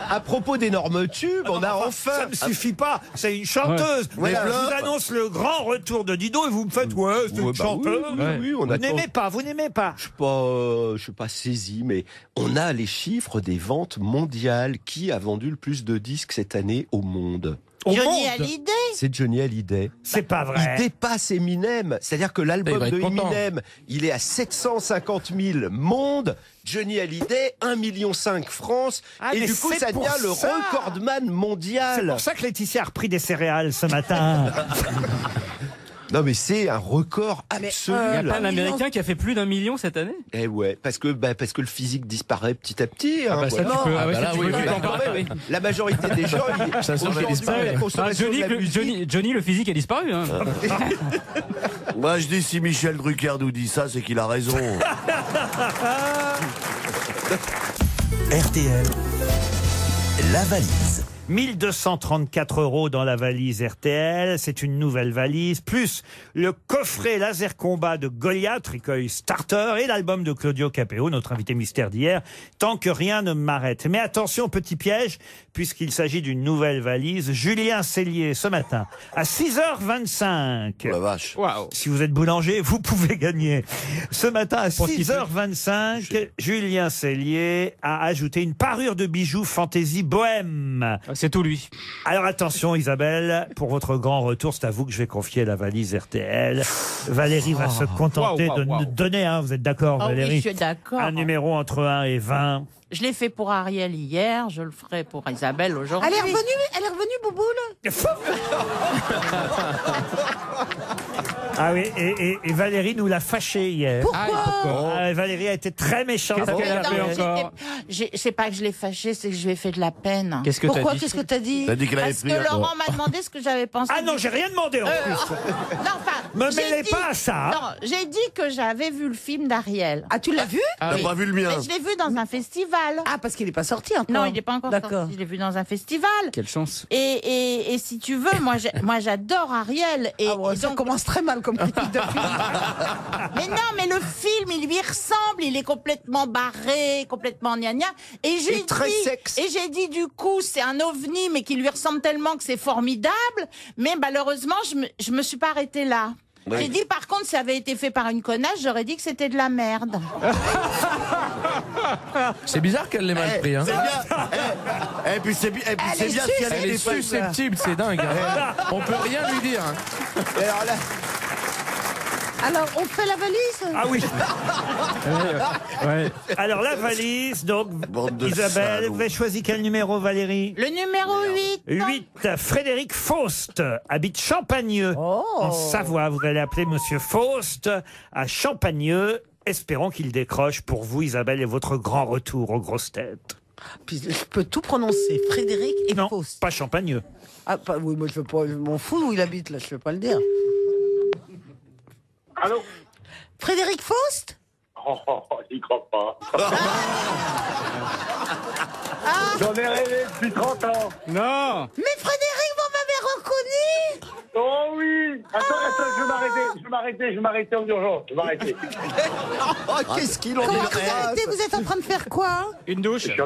À propos d'énormes tubes, on a enfin. Ça ne suffit pas, c'est une chanteuse. Ouais. Mais je vous Voilà. annonce le grand retour de Dido et vous me faites, ouais, c'est Ouais, une bah chanteuse. oui, on Vous attend. n'aimez pas, vous n'aimez pas. Je suis pas saisi, mais on a les chiffres des ventes mondiales. Qui a vendu le plus de disques cette année au monde? Au Johnny monde. Hallyday. C'est Johnny Hallyday. C'est pas vrai. Il dépasse Eminem. C'est-à-dire que Il l'album va être de content. Eminem, il est à 750 000 monde. Johnny Hallyday, 1,5 million France. Ah, et mais du coup, c'est ça pour devient le ça. recordman C'est mondial. pour ça que Laetitia a repris des céréales ce matin. Non, mais c'est un record mais, absolu. Il n'y a là. pas un Américain qui a fait plus d'1 million cette année? Eh ouais, parce que le physique disparaît petit à petit. Ah hein, bah ça, voilà. tu peux, Ah ouais, bah ça, là, tu oui, peux oui, vite bah, en Quand parler, même, oui. la majorité des gens, Ça sauve aujourd'hui, disparu. la consommation Johnny, de la musique- Johnny, le physique a disparu. Hein. Moi, je dis si Michel Drucker nous dit ça, c'est qu'il a raison. RTL, la valise. 1234 € dans la valise RTL. C'est une nouvelle valise, plus le coffret laser combat de Goliath, recueil starter, et l'album de Claudio Capéo, notre invité mystère d'hier, Tant que rien ne m'arrête. Mais attention, petit piège, puisqu'il s'agit d'une nouvelle valise. Julien Cellier, ce matin, à 6h25. Oh la vache. Waouh. Si vous êtes boulanger, vous pouvez gagner. Ce matin, à 6h25, Julien Cellier a ajouté une parure de bijoux fantaisie bohème. C'est tout lui. Alors attention Isabelle, pour votre grand retour, c'est à vous que je vais confier la valise RTL. Valérie va se contenter de nous donner, hein, vous êtes d'accord Valérie? Oui, je suis d'accord. Un numéro entre 1 et 20. Je l'ai fait pour Ariel hier, je le ferai pour Isabelle aujourd'hui. Elle est revenue, Bouboule. Ah oui, et Valérie nous l'a fâchée hier. Pourquoi Valérie a été très méchante. Qu'est-ce qu'elle a fait encore? C'est pas que je l'ai fâchée, c'est que je lui ai fait de la peine. Qu'est-ce que Pourquoi? t'as dit? Qu'est-ce que t'as dit? T'as dit qu'elle avait Parce pris. que Laurent m'a demandé ce que j'avais pensé. Ah non, j'ai rien demandé en plus. Non, enfin, Me j'ai mêlez dit- pas à ça. Non, j'ai dit que j'avais vu le film d'Ariel. Ah, tu l'as vu? Ah T'as oui. pas vu le mien? Mais je l'ai vu dans un festival. Ah, parce qu'il est pas sorti encore. Non, il n'est pas encore D'accord. sorti. Je l'ai vu dans un festival. Quelle chance. Et si tu veux, moi j'adore Ariel. Et, Ah ouais, et ça donc- commence très mal comme critique de film. Mais non, mais le film, il lui ressemble. Il est complètement barré, complètement gna-gna. Et j'ai très dit, sexe. et j'ai dit du coup, c'est un ovni, mais qui lui ressemble tellement que c'est formidable. Mais malheureusement, je me suis pas arrêtée là. Oui. J'ai dit, par contre, si ça avait été fait par une connasse, j'aurais dit que c'était de la merde. C'est bizarre qu'elle l'ait mal pris. Hein. C'est bien. Et puis c'est bien si elle Elle est était pas- susceptible, c'est dingue. Hein. On peut rien lui dire. Hein. Et alors là, Alors, on fait la valise? Ah oui. Ouais. Alors la valise, donc Bande de Isabelle, salauds. vous avez choisi quel numéro Valérie? Le numéro 8. 8, Frédéric Faust habite Champagneux, en Savoie. Vous allez appeler Monsieur Faust à Champagneux. Espérons qu'il décroche pour vous, Isabelle, et votre grand retour aux grosses têtes. Puis je peux tout prononcer. Frédéric et Non, Faust. pas Champagneux. Ah, oui, moi je m'en fous où il habite, là, je peux pas le dire. Allô? Frédéric Faust? J'y crois pas. J'en ai rêvé depuis 30 ans. Non. Mais Frédéric, vous m'avez reconnu? Oh oui. Attends, je vais m'arrêter en urgence. Je vais m'arrêter. oh, qu'est-ce qu'il en Comment est vous arrêtez? Vous êtes en train de faire quoi? Une douche. Je suis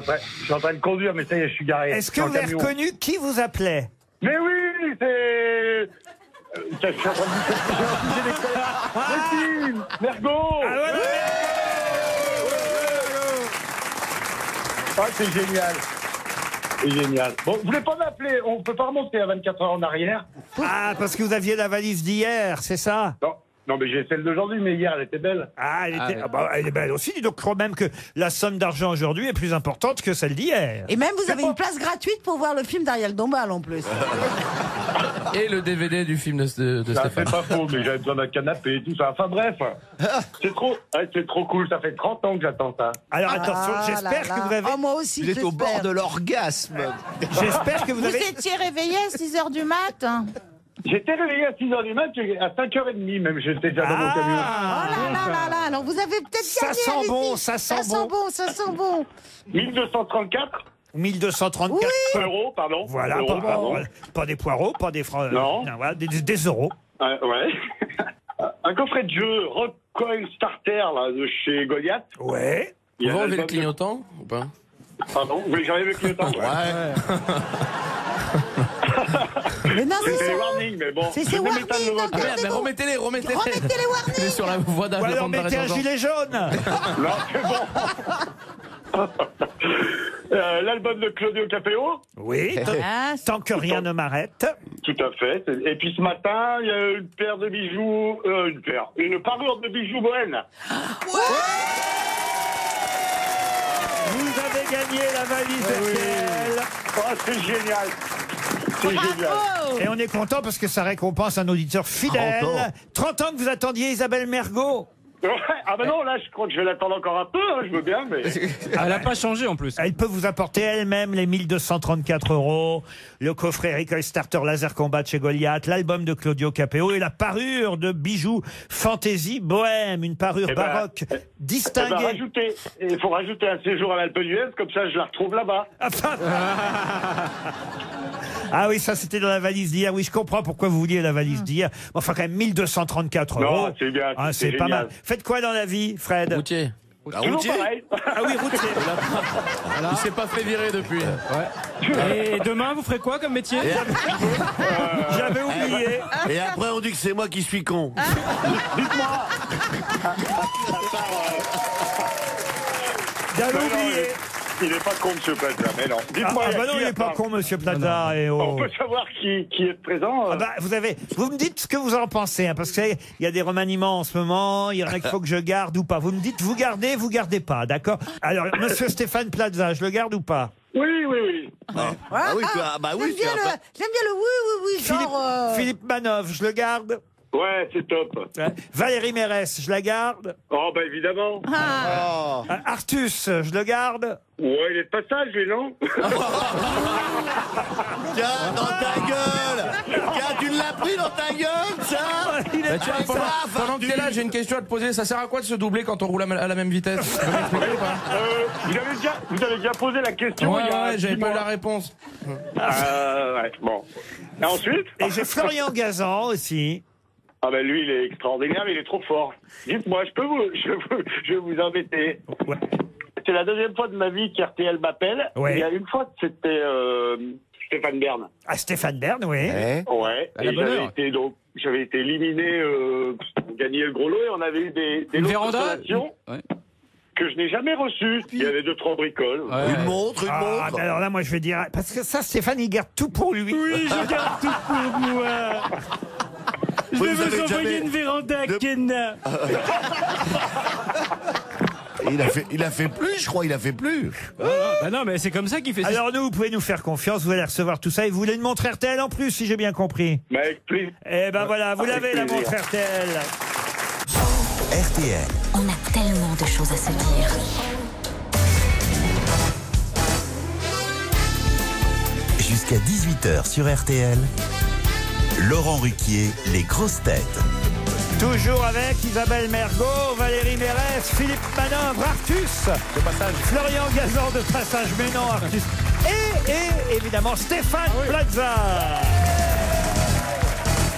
en train de conduire, mais ça y est, je suis garé. Est-ce que Dans vous le avez camion. reconnu qui vous appelait? Mais oui, c'est... Je suis en train de me dire... Mergo. Ah, voilà. Ah, c'est génial. C'est génial. Bon, vous voulez pas m'appeler? On peut pas remonter à 24 heures en arrière? Ah, parce que vous aviez la valise d'hier, c'est ça? Non, mais j'ai celle d'aujourd'hui, mais hier, elle était belle. Ah, elle, était, ouais. ah bah, elle est belle aussi. Donc, je crois même que la somme d'argent aujourd'hui est plus importante que celle d'hier. Et même vous avez une place gratuite pour voir le film d'Ariel Dombal en plus. Et le DVD du film de Ça Stéphane. c'est pas faux, mais j'avais besoin d'un canapé et tout ça. Enfin bref, c'est trop cool. Ça fait 30 ans que j'attends ça. Alors attention, Ah j'espère là que là. vous avez... Oh, moi aussi, Vous êtes au bord j'espère. de l'orgasme. J'espère que vous Vous avez... étiez réveillé à 6h du mat? J'étais réveillé à 6h du mat, à 5h30 même, j'étais déjà dans mon camion. Ah, Oh là là là là, alors vous avez peut-être Ça gagné. sent allez-y. bon, ça sent bon. Ça sent bon. 1234 1234 euros, pardon. Voilà, Euros, pardon. pas des poirots, pas des francs. Non. Voilà, des euros. Ouais. Un coffret de jeu Rock Coin Starter là, de chez Goliath. Ouais. Il y On a va enlever le l'album de- clignotant ou pas? Pardon, vous voulez que j'enlève le clignotant? Mais non, mais C'était les c'est... warnings, mais bon. C'est Je vais warning, m'éteindre le non, moteur. Ah merde, mais remettez-les. Remettez les warnings. Il est sur la voie Ou d'arrêt alors d'arrêt mettez un d'urgence. gilet jaune. Non, c'est bon. L'album de Claudio Capéo. Oui, Ah, tant que rien ne m'arrête. Tout à fait. Et puis ce matin, il y a une paire de bijoux, une parure de bijoux bohème. Vous avez gagné la valise RTL. Oh, c'est génial. C'est génial. Et on est content parce que ça récompense un auditeur fidèle. 30 ans. 30 ans que vous attendiez Isabelle Mergo. Ouais, ah ben non, là, je crois que je vais l'attendre encore un peu, hein, je veux bien, mais... Elle n'a pas changé en plus. Elle peut vous apporter elle-même les 1234 €, le coffret Recoil Starter Laser Combat de chez Goliath, l'album de Claudio Capéo et la parure de bijoux Fantasy Bohème, une parure baroque distinguée. Il faut rajouter un séjour à l'Alpe d'Huez, comme ça je la retrouve là-bas. Ah oui, ça c'était dans la valise d'hier. Oui, je comprends pourquoi vous vouliez la valise d'hier. Enfin, quand même 1234 €. Non, c'est bien, c'est pas mal. Faites quoi dans la vie, Fred? Routier. Toujours pareil. Ah oui, routier. Il s'est pas fait virer depuis. Et demain, vous ferez quoi comme métier? J'avais oublié. Et après, on dit que c'est moi qui suis con. Dites-moi. J'avais oublié. Il n'est pas con, monsieur Plaza, mais non. Dites-moi. Ah bah non, il n'est pas con, monsieur Plaza. On peut savoir qui est présent. Ah bah, vous me dites ce que vous en pensez, hein, parce qu'il y a des remaniements en ce moment, il y en a qu'il faut que je garde ou pas. Vous me dites, vous gardez pas, d'accord? Alors, monsieur Stéphane Plaza, je le garde ou pas? Oui. J'aime bien le oui, genre... Philippe Manœuvre, je le garde? Ouais, c'est top. Valérie Mérès, je la garde? Oh, bah évidemment. Artus, je le garde? Ouais, il est de passage, lui, non? Tiens, dans ta gueule! Tiens, tu l'as pris dans ta gueule, ça! Pendant que t'es là, j'ai une question à te poser. Ça sert à quoi de se doubler quand on roule à la même vitesse? Tu peux m'expliquer ou pas? Vous avez déjà posé la question. Ouais, j'avais pas eu la réponse. Ouais, bon. Et ensuite? Et j'ai Florian Gazan aussi. Ah ben lui, il est extraordinaire, mais il est trop fort. Dites-moi, je vais vous embêter. Ouais. C'est la deuxième fois de ma vie qu'RTL m'appelle. Ouais. Il y a une fois, c'était Stéphane Bern. Ah, Stéphane Bern, oui. Ouais. Et j'avais été éliminé, gagné le gros lot, et on avait eu des lots de consolation que je n'ai jamais reçus. Il y avait 2-3 bricoles. Une montre. Alors là, moi, je vais dire... Parce que ça, Stéphane, il garde tout pour lui. Oui, je garde tout pour moi. Je vais vous envoyer une véranda à Kenna. Il a fait plus, je crois, il a fait plus. Non, mais c'est comme ça qu'il fait. Alors nous, vous pouvez nous faire confiance, vous allez recevoir tout ça et vous voulez une montre RTL en plus, si j'ai bien compris. Mais avec plaisir. Eh ben voilà, vous l'avez la montre RTL. RTL. On a tellement de choses à se dire. Jusqu'à 18h sur RTL. Laurent Ruquier, les grosses têtes. Toujours avec Isabelle Mergot, Valérie Mérès, Philippe Manœuvre, Artus, De passage. Florian Gazan de passage, mais non Artus, et évidemment Stéphane Plaza.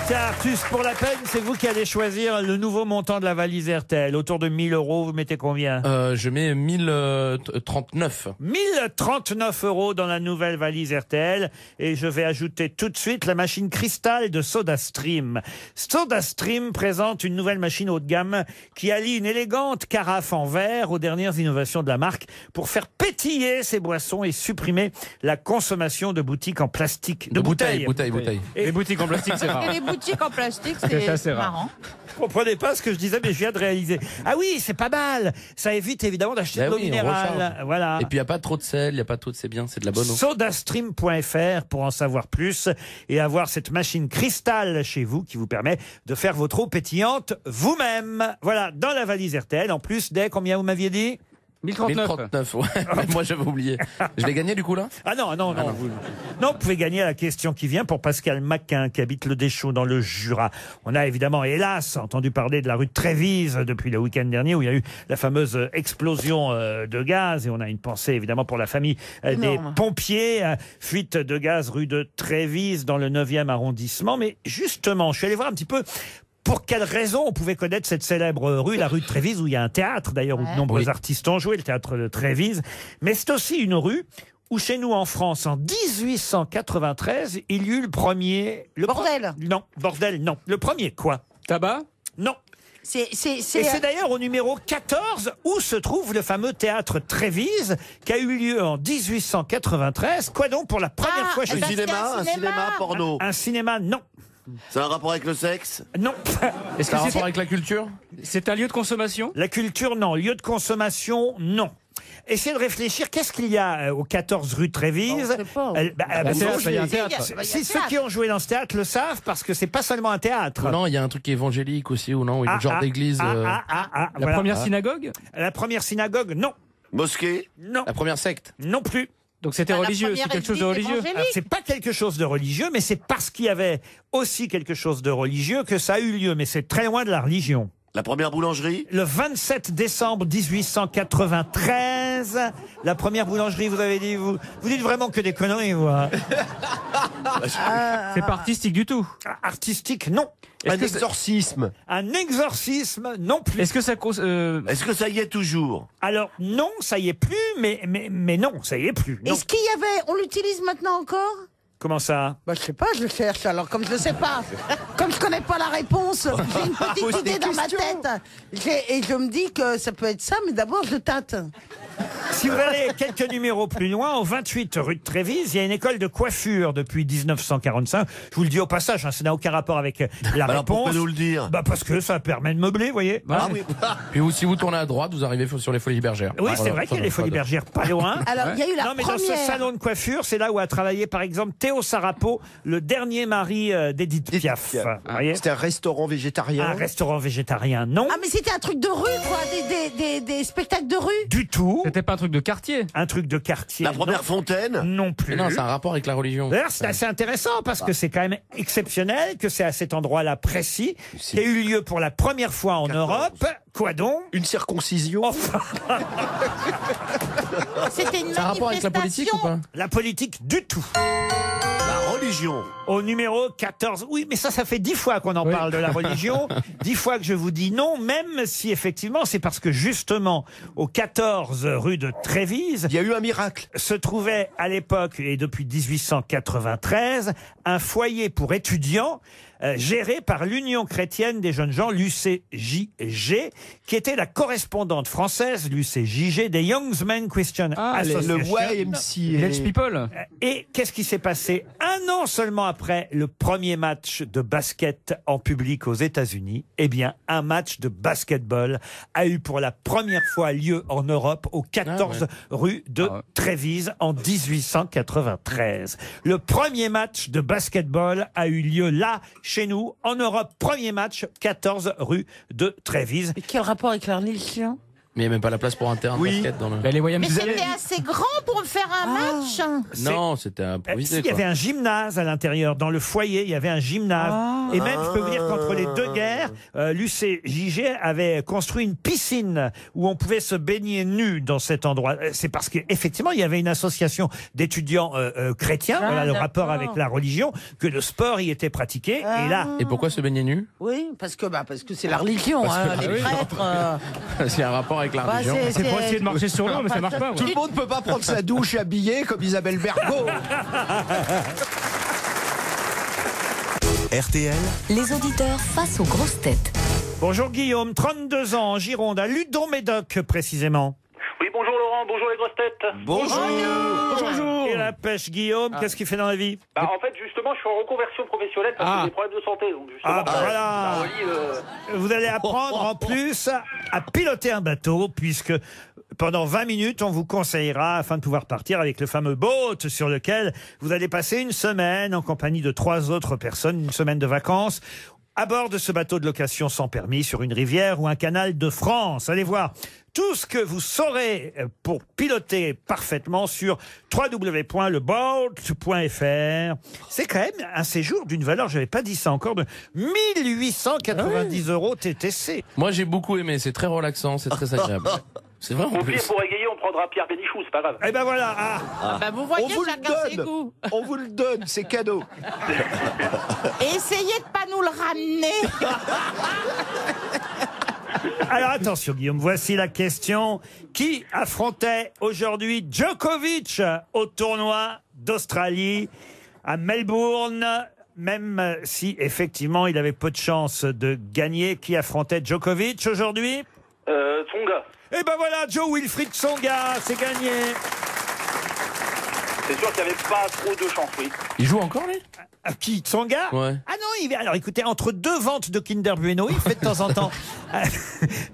Tiens Artus, pour la peine, c'est vous qui allez choisir le nouveau montant de la valise RTL. Autour de 1000 €, vous mettez combien? Je mets 1039. 1039 € dans la nouvelle valise RTL. Et je vais ajouter tout de suite la machine cristal de SodaStream. SodaStream présente une nouvelle machine haut de gamme qui allie une élégante carafe en verre aux dernières innovations de la marque pour faire pétiller ses boissons et supprimer la consommation de boutiques en plastique. De bouteilles. Les boutiques en plastique, c'est rare. Et les boutiques en plastique, c'est marrant. Vous comprenez pas ce que je disais, mais je viens de réaliser. Ah oui, c'est pas mal. Ça évite évidemment d'acheter de l'eau minérale. Voilà. Et puis il n'y a pas trop de sel, il n'y a pas trop de... C'est bien, c'est de la bonne eau. Sodastream.fr pour en savoir plus et avoir cette machine cristal chez vous qui vous permet de faire votre eau pétillante vous-même. Voilà, dans la valise RTL. En plus, dès combien vous m'aviez dit? 1039, ouais. Moi, j'avais oublié. Je l'ai gagné, du coup, là? Ah non. Non, vous pouvez gagner à la question qui vient pour Pascal Maquin, qui habite le Deschaux, dans le Jura. On a évidemment, hélas, entendu parler de la rue de Trévise depuis le week-end dernier, où il y a eu la fameuse explosion de gaz. Et on a une pensée, évidemment, pour la famille des pompiers. Fuite de gaz rue de Trévise, dans le 9e arrondissement. Mais justement, je suis allé voir un petit peu... Pour quelle raison on pouvait connaître cette célèbre rue, la rue de Trévise, où il y a un théâtre, d'ailleurs, où de nombreux artistes ont joué, le théâtre de Trévise. Mais c'est aussi une rue où, chez nous en France, en 1893, il y eut le premier... Bordel. Non, bordel, non. Le premier quoi? Tabac? Non. C'est Et c'est d'ailleurs au numéro 14 où se trouve le fameux théâtre Trévise qui a eu lieu en 1893. Quoi donc pour la première fois chez Un cinéma porno. Un cinéma, non. C'est un rapport avec le sexe? Non. Est-ce que c'est un rapport avec la culture? C'est un lieu de consommation? La culture, non. Lieu de consommation, non. Essayez de réfléchir, qu'est-ce qu'il y a au 14 rue Trévise? Si ceux qui ont joué dans ce théâtre le savent, parce que c'est pas seulement un théâtre. Non, il y a un truc évangélique aussi, ou non, genre d'église. La première synagogue? La première synagogue, non. Mosquée? Non. La première secte? Non plus. Donc c'était religieux, c'est quelque chose de religieux. Alors, c'est pas quelque chose de religieux, mais c'est parce qu'il y avait aussi quelque chose de religieux que ça a eu lieu, mais c'est très loin de la religion. La première boulangerie? Le 27 décembre 1893, la première boulangerie, vous avez dit, vous dites vraiment que des conneries, vous. Hein. C'est pas artistique du tout. Artistique, non. Un exorcisme? Un exorcisme, non plus. Est-ce que ça Est-ce que ça y est toujours? Alors non, ça y est plus, mais non, ça y est plus. Non. Est-ce qu'il y avait... On l'utilise maintenant encore? Comment ça? Bah, je sais pas, je cherche. Alors, comme je ne sais pas, comme je connais pas la réponse, j'ai une petite idée dans ma tête. Et je me dis que ça peut être ça, mais d'abord, je tâte. Si vous allez quelques numéros plus loin, au 28 rue de Trévise, il y a une école de coiffure depuis 1945. Je vous le dis au passage, hein, ça n'a aucun rapport avec la réponse. Alors pourquoi nous le dire? Bah parce que ça permet de meubler, vous voyez. Ah, oui. Puis si vous tournez à droite, vous arrivez sur les Folies Bergères. Oui, c'est vrai qu'il y a les Folies Bergères pas loin. Alors, il y a eu la non, mais première... dans ce salon de coiffure, c'est là où a travaillé, par exemple, Théo Sarapo, le dernier mari d'Edith Piaf. C'était un restaurant végétarien? Un restaurant végétarien, non. Ah, mais c'était un truc de rue, quoi, des spectacles de rue? Du tout. C'était pas un truc de quartier? Un truc de quartier. La première fontaine? Non plus. Mais non, c'est un rapport avec la religion. D'ailleurs, c'est assez intéressant parce que c'est quand même exceptionnel que c'est à cet endroit-là précis qui a eu lieu pour la première fois en Europe. Quoi donc? Une circoncision? C'était une C'est un rapport avec la politique ou pas? La politique du tout. La religion? Au numéro 14. Oui, mais ça fait 10 fois qu'on en parle de la religion. 10 fois que je vous dis non, même si effectivement c'est parce que justement au 14 rue de Trévise, il y a eu un miracle. Se trouvait à l'époque et depuis 1893 un foyer pour étudiants géré par l'Union chrétienne des jeunes gens, l'UCJG, qui était la correspondante française, l'UCJG, des Young Men Christian Association. Le YMCA. Let's People. Et qu'est-ce qui s'est passé un an seulement après le premier match de basket en public aux États-Unis? Eh bien, un match de basketball a eu pour la première fois lieu en Europe au 14 rue de Trévise en 1893. Le premier match de basketball a eu lieu là, chez nous, en Europe. Premier match, 14 rue de Trévise. Et quel rapport avec la religion? Mais il n'y a même pas la place pour un terrain de basket dans le... Mais c'était assez grand pour faire un match. Non, c'était improvisé. Il y avait un gymnase à l'intérieur. Dans le foyer, il y avait un gymnase. Et même, je peux vous dire qu'entre les deux guerres, l'UCJG avait construit une piscine où on pouvait se baigner nu dans cet endroit. C'est parce qu'effectivement, il y avait une association d'étudiants chrétiens, voilà le rapport avec la religion, que le sport y était pratiqué. Et là... Et pourquoi se baigner nu? Oui, parce que c'est la religion, hein, les prêtres. C'est un rapport avec la religion. C'est pour essayer de marcher sur l'eau, mais ça marche pas. Tout le monde ne peut pas prendre sa douche habillée comme Isabelle Bergot. RTL, Les auditeurs face aux grosses têtes. Bonjour Guillaume, 32 ans, en Gironde, à Ludon-Médoc précisément. Oui, bonjour Laurent, bonjour les grosses têtes. Bonjour. Et la pêche, Guillaume, qu'est-ce qu'il fait dans la vie? En fait, justement, je suis en reconversion professionnelle parce que j'ai des problèmes de santé. Donc justement, voilà. ça relie, Vous allez apprendre en plus à piloter un bateau, puisque pendant 20 minutes, on vous conseillera, afin de pouvoir partir avec le fameux boat sur lequel vous allez passer une semaine en compagnie de 3 autres personnes, une semaine de vacances, à bord de ce bateau de location sans permis sur une rivière ou un canal de France. Allez voir tout ce que vous saurez pour piloter parfaitement sur www.leboat.fr. C'est quand même un séjour d'une valeur, je n'avais pas dit ça encore, de 1890 € TTC. Moi, j'ai beaucoup aimé. C'est très relaxant, c'est très agréable. C'est vrai en au plus. pire, pour égayer, on prendra Pierre Bénichou, c'est pas grave. Eh ben voilà. Vous voyez, On vous chacun ses le goûts. donne. On vous le donne, c'est cadeau. Et essayez de pas nous le ramener. Alors attention Guillaume, voici la question. Qui affrontait aujourd'hui Djokovic au tournoi d'Australie à Melbourne? Même si effectivement il avait peu de chance de gagner, qui affrontait Djokovic aujourd'hui? Tsonga. Et ben voilà, Joe Wilfried Tsonga, c'est gagné. C'est sûr qu'il n'y avait pas trop de chance, oui. Il joue encore, lui? Qui, Tsonga? Ouais. Ah non, alors écoutez, entre deux ventes de Kinder Bueno, il fait de temps en temps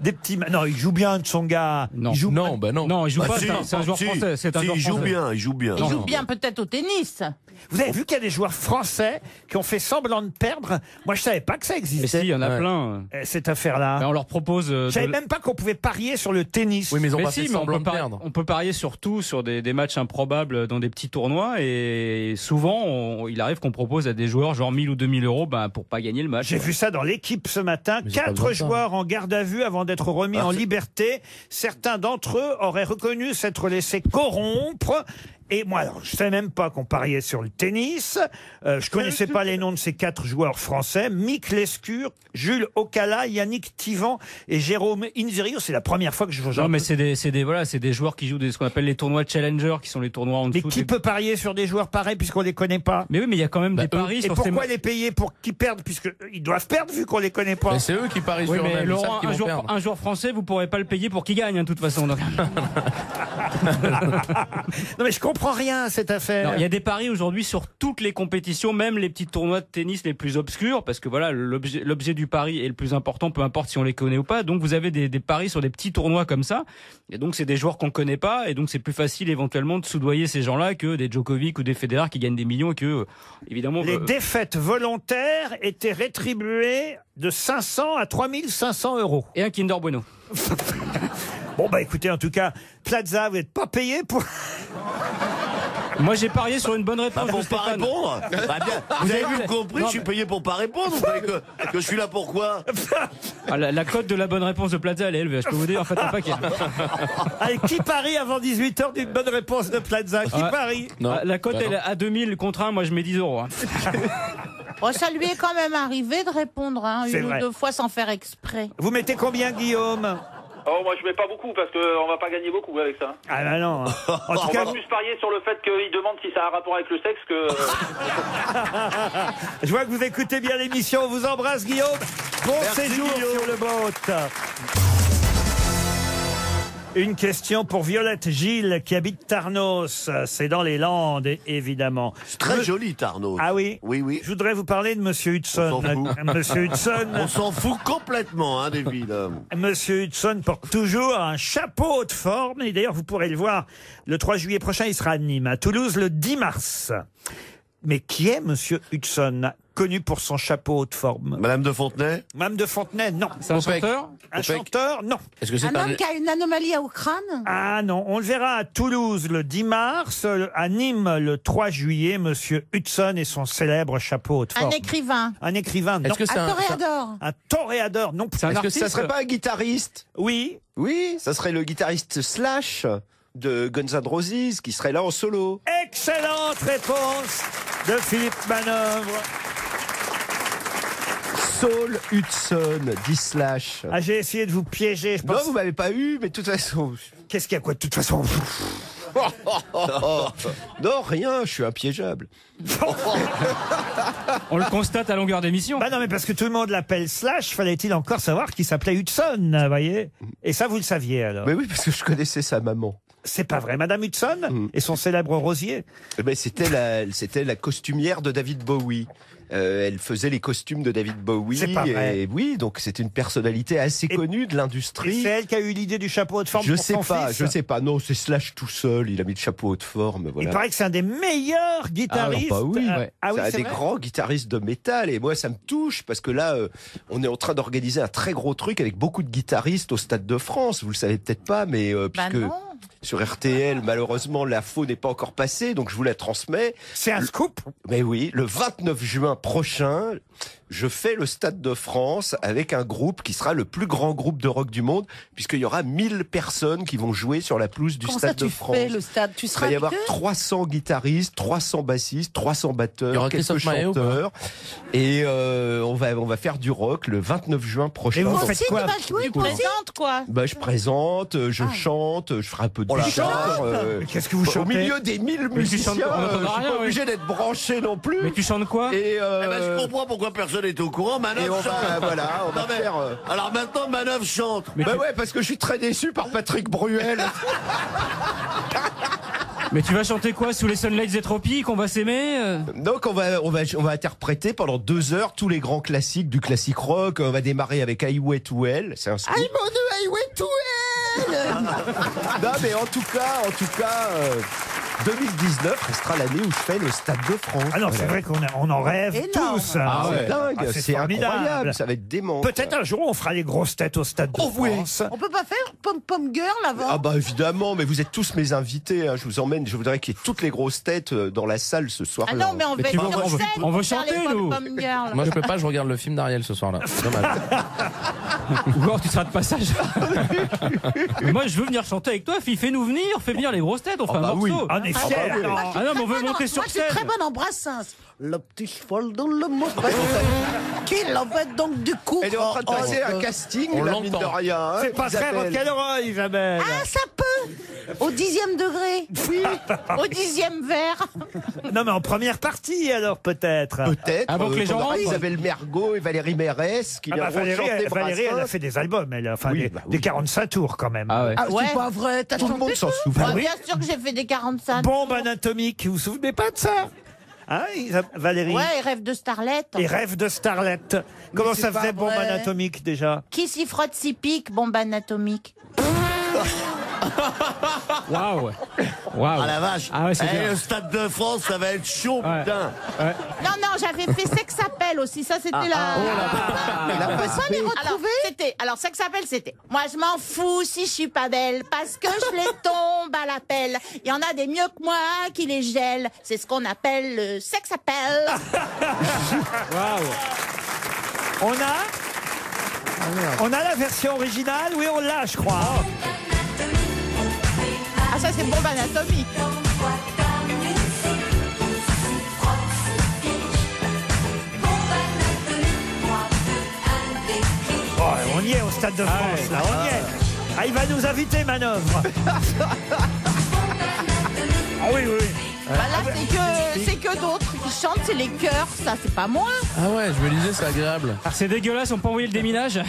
des petits... Non, il joue bien, Tsonga. Non. Il joue... Non, bah non. Non, il joue Bah pas, si, c'est un joueur si, français. C'est un si, joueur il joue français. bien, il joue bien. Il joue bien peut-être au tennis. Vous avez vu qu'il y a des joueurs français qui ont fait semblant de perdre? Moi, je savais pas que ça Mais existait. si, il y en a plein. Cette affaire-là. Ben, on leur propose. Je savais même pas qu'on pouvait parier sur le tennis. Oui, mais ils ont Mais pas si, fait mais semblant de perdre. on peut parier sur tout, sur des matchs improbables dans des petits tournois. Et souvent, il arrive qu'on propose à des joueurs genre 1000 ou 2000 euros pour pas gagner le match. J'ai vu ça dans l'équipe ce matin. Mais j'ai pas besoin 4 de ça. joueurs en garde à vue avant d'être remis en liberté. Certains d'entre eux auraient reconnu s'être laissés corrompre. Et moi, alors, je savais même pas qu'on pariait sur le tennis. Je connaissais pas les noms de ces 4 joueurs français. Mick Lescure, Jules Ocala, Yannick Tivan et Jérôme Inzerio. C'est la première fois que je Non, mais c'est des joueurs qui jouent ce qu'on appelle les tournois Challenger, qui sont les tournois en Mais dessous. qui peut parier sur des joueurs pareils puisqu'on les connaît pas? Mais oui, mais il y a quand même des paris Et sur ces pourquoi les payer pour qu'ils perdent, puisqu'ils doivent perdre vu qu'on les connaît pas? Mais c'est eux qui parient Oui, sur mais eux-mêmes. Ils savent Laurent, qu'ils vont perdre. un joueur français, vous pourrez pas le payer pour qu'il gagne, de toute façon. Donc. Non, mais je comprends rien à cette affaire. Non, il y a des paris aujourd'hui sur toutes les compétitions, même les petits tournois de tennis les plus obscurs, parce que voilà, l'objet du pari est le plus important, peu importe si on les connaît ou pas. Donc vous avez des paris sur des petits tournois comme ça, et donc c'est des joueurs qu'on connaît pas, et donc c'est plus facile éventuellement de soudoyer ces gens-là que des Djokovic ou des Federer qui gagnent des millions et que, évidemment... Les défaites volontaires étaient rétribuées de 500 à 3500 euros. Et un Kinder Bueno. Bon, bah écoutez, en tout cas, Plaza, vous n'êtes pas payé pour... Moi, j'ai parié sur une bonne réponse. Pour de pas Stéphane. répondre. Bah bien, vous avez vu, compris, je suis payé pour pas répondre. Vous savez que je suis là pour quoi? Ah, la cote de la bonne réponse de Plaza, elle est élevée. Je peux vous dire, en fait, un paquet. Allez, qui parie avant 18h d'une bonne réponse de Plaza? Qui parie? La cote, elle est à 2000 contre 1. Moi, je mets 10 euros. Oh, ça lui est quand même arrivé de répondre C'est une ou vrai. 2 fois sans faire exprès. Vous mettez combien, Guillaume? Oh, moi je mets pas beaucoup parce qu'on va pas gagner beaucoup avec ça. Ah bah non. En tout On cas, va plus parier sur le fait qu'il demande si ça a un rapport avec le sexe que... je vois que vous écoutez bien l'émission. On vous embrasse, Guillaume. Bon Merci, séjour Guillaume. sur le boat. Une question pour Violette Gilles qui habite Tarnos. C'est dans les Landes, évidemment. C'est très joli, Tarnos. Ah oui? Oui, oui. Je voudrais vous parler de Monsieur Hudson. On s'en fout. Monsieur Hudson. On s'en fout complètement, des villes. Monsieur Hudson porte toujours un chapeau de forme. Et d'ailleurs, vous pourrez le voir le 3 juillet prochain. Il sera à Nîmes, à Toulouse le 10 mars. Mais qui est Monsieur Hudson, connu pour son chapeau de forme? Madame de Fontenay? Madame de Fontenay, non. C'est un chanteur? Un chanteur, non. Est-ce que c'est Un homme qui a une anomalie au crâne? Ah non, on le verra à Toulouse le 10 mars, à Nîmes le 3 juillet, Monsieur Hudson et son célèbre chapeau de Un forme. écrivain? Un écrivain, non. Est-ce que c'est Un un... toréador? Un toréador, non. C'est un Est-ce que artiste? ça serait pas un guitariste? Oui. Oui, ça serait le guitariste Slash de Guns N' Roses qui serait là en solo. Excellente réponse de Philippe Manœuvre. Saul Hudson, dit Slash. Ah, j'ai essayé de vous piéger, je pense. Non, vous m'avez pas eu, mais de toute façon... Qu'est-ce qu'il y a quoi de toute façon? Non, rien, je suis impiégeable. On le constate à longueur d'émission. Bah non, mais parce que tout le monde l'appelle Slash, fallait-il encore savoir qu'il s'appelait Hudson, vous voyez? Et ça, vous le saviez alors? Mais oui, parce que je connaissais sa maman. C'est pas vrai, Madame Hudson et son célèbre rosier. Eh ben, c'était la costumière de David Bowie. Elle faisait les costumes de David Bowie. C'est pas vrai. Et oui, donc c'est une personnalité assez connue de Et l'industrie. c'est elle qui a eu l'idée du chapeau de forme Je pour sais son pas, fils. je sais pas. Non, c'est Slash tout seul. Il a mis le chapeau de forme. Voilà. Il paraît que c'est un des meilleurs guitaristes. Ah, bah oui, Ah oui, c'est un c'est des vrai. grands guitaristes de métal et moi ça me touche parce que là on est en train d'organiser un très gros truc avec beaucoup de guitaristes au Stade de France. Vous le savez peut-être pas, mais puisque non. sur RTL malheureusement l'info n'est pas encore passée, donc je vous la transmets. C'est un scoop. Mais oui, le 29 juin prochain, je fais le Stade de France avec un groupe qui sera le plus grand groupe de rock du monde, puisqu'il y aura 1000 personnes qui vont jouer sur la pelouse du Comment Stade ça, de tu France. fais le stade? Tu Il seras va y avec avoir eux? 300 guitaristes, 300 bassistes, 300 Il y batteurs, aura quelques Christophe Maé ou pas chanteurs. Et on va faire du rock le 29 juin prochain. Et vous Donc, faites quoi? Tu présentes quoi? bah, je présente, je chante, je ferai un peu de guitare. Mais qu'est-ce que vous Au chantez? milieu des 1000 Mais tu chantes musiciens, quoi? On je suis n'entend rien, pas oui. obligé d'être branché non plus. Mais tu chantes quoi? Et, Eh ben, je comprends pourquoi personne n'est au courant. Manœuvre et on chante. va, voilà, on va Non, mais- faire... Alors maintenant, Manœuvre chante. Bah ouais, parce que je suis très déçu par Patrick Bruel. Mais tu vas chanter quoi sous les sunlights des tropiques? On va s'aimer Donc on va interpréter pendant 2 heures tous les grands classiques du classique rock. On va démarrer avec Highway to Hell. C'est un scoop. I'm on the highway to hell. Non mais en tout cas, 2019 restera l'année où je fais le Stade de France. Ah non, c'est vrai qu'on en rêve Énorme. tous. Ah ouais. Dingue, c'est formidable. incroyable, ça va être dément. Peut-être un jour on fera les grosses têtes au Stade de France. On peut pas faire Pom Girl avant? Ah bah évidemment, mais vous êtes tous mes invités. Hein. Je vous emmène. Je voudrais qu'il y ait toutes les grosses têtes dans la salle ce soir-là. Ah non, mais on va être sur scène. on veut pour faire chanter, les nous. Pom Girl. Moi, je peux pas, je regarde le film d'Ariel ce soir-là. C'est dommage. Ou alors tu seras de passage. Mais moi je veux venir chanter avec toi, fais-nous venir, fais venir les grosses têtes, on fait un morceau. Oui. On est fiers. Ah non, mais on veut monter sur Moi, je suis scène. très bonne en Brassens. Le petit cheval dans le mot. Qu'il en fait donc du coup. Elle est en train de passer un casting, On la mine de l'entend. rien. Hein, C'est pas très Isabelle. rock'n'roll, Isabelle. Ah, ça peut. Au 10e degré. Oui. Au 10e verre. Non, mais en première partie, alors, peut-être. Peut-être. Avant que les gens qu'on aura rentrent. Isabelle Mergo et Valérie Mérès qui Ah bah, viendront chanter Valérie, elle a Brassens. fait des albums, elle, enfin, Oui, des 45 tours quand même. Ah ouais. Ah, Ouais. c'est pas vrai. T'as Tout le monde chanté s'en toi souvient. Ouais, bien sûr que j'ai fait des 45. Bombe anatomique, vous vous souvenez pas de ça? Hein, Valérie? Ouais, et rêve de starlet. Et rêve de starlet. Comment c'est ça pas faisait bombe vrai. anatomique déjà? Qui s'y frotte s'y pique, bombe anatomique. Waouh. Ah la vache. Ah ouais, c'est bien. Le Stade de France, ça va être chaud, Ouais. putain. Non, non, j'avais fait Sex Appel aussi. Ça, c'était la. On peut pas les Alors, retrouver. alors, Sex Appel, c'était. Moi, je m'en fous si je suis pas belle, parce que je les tombe à la pelle. Il y en a des mieux que moi qui les gèlent. C'est ce qu'on appelle le Sex Appel. Waouh. On a la version originale? Oui, on l'a, je crois. Ah, ça, c'est bombe anatomique. Oh, on y est au Stade de France, là, on y est. Ah, il va nous inviter, Manœuvre. Ah oui, oui. Bah là, c'est que d'autres qui chantent, c'est les chœurs. Ça, c'est pas moi. Ah ouais, je me disais, c'est agréable. Alors c'est dégueulasse, on peut envoyer le déminage.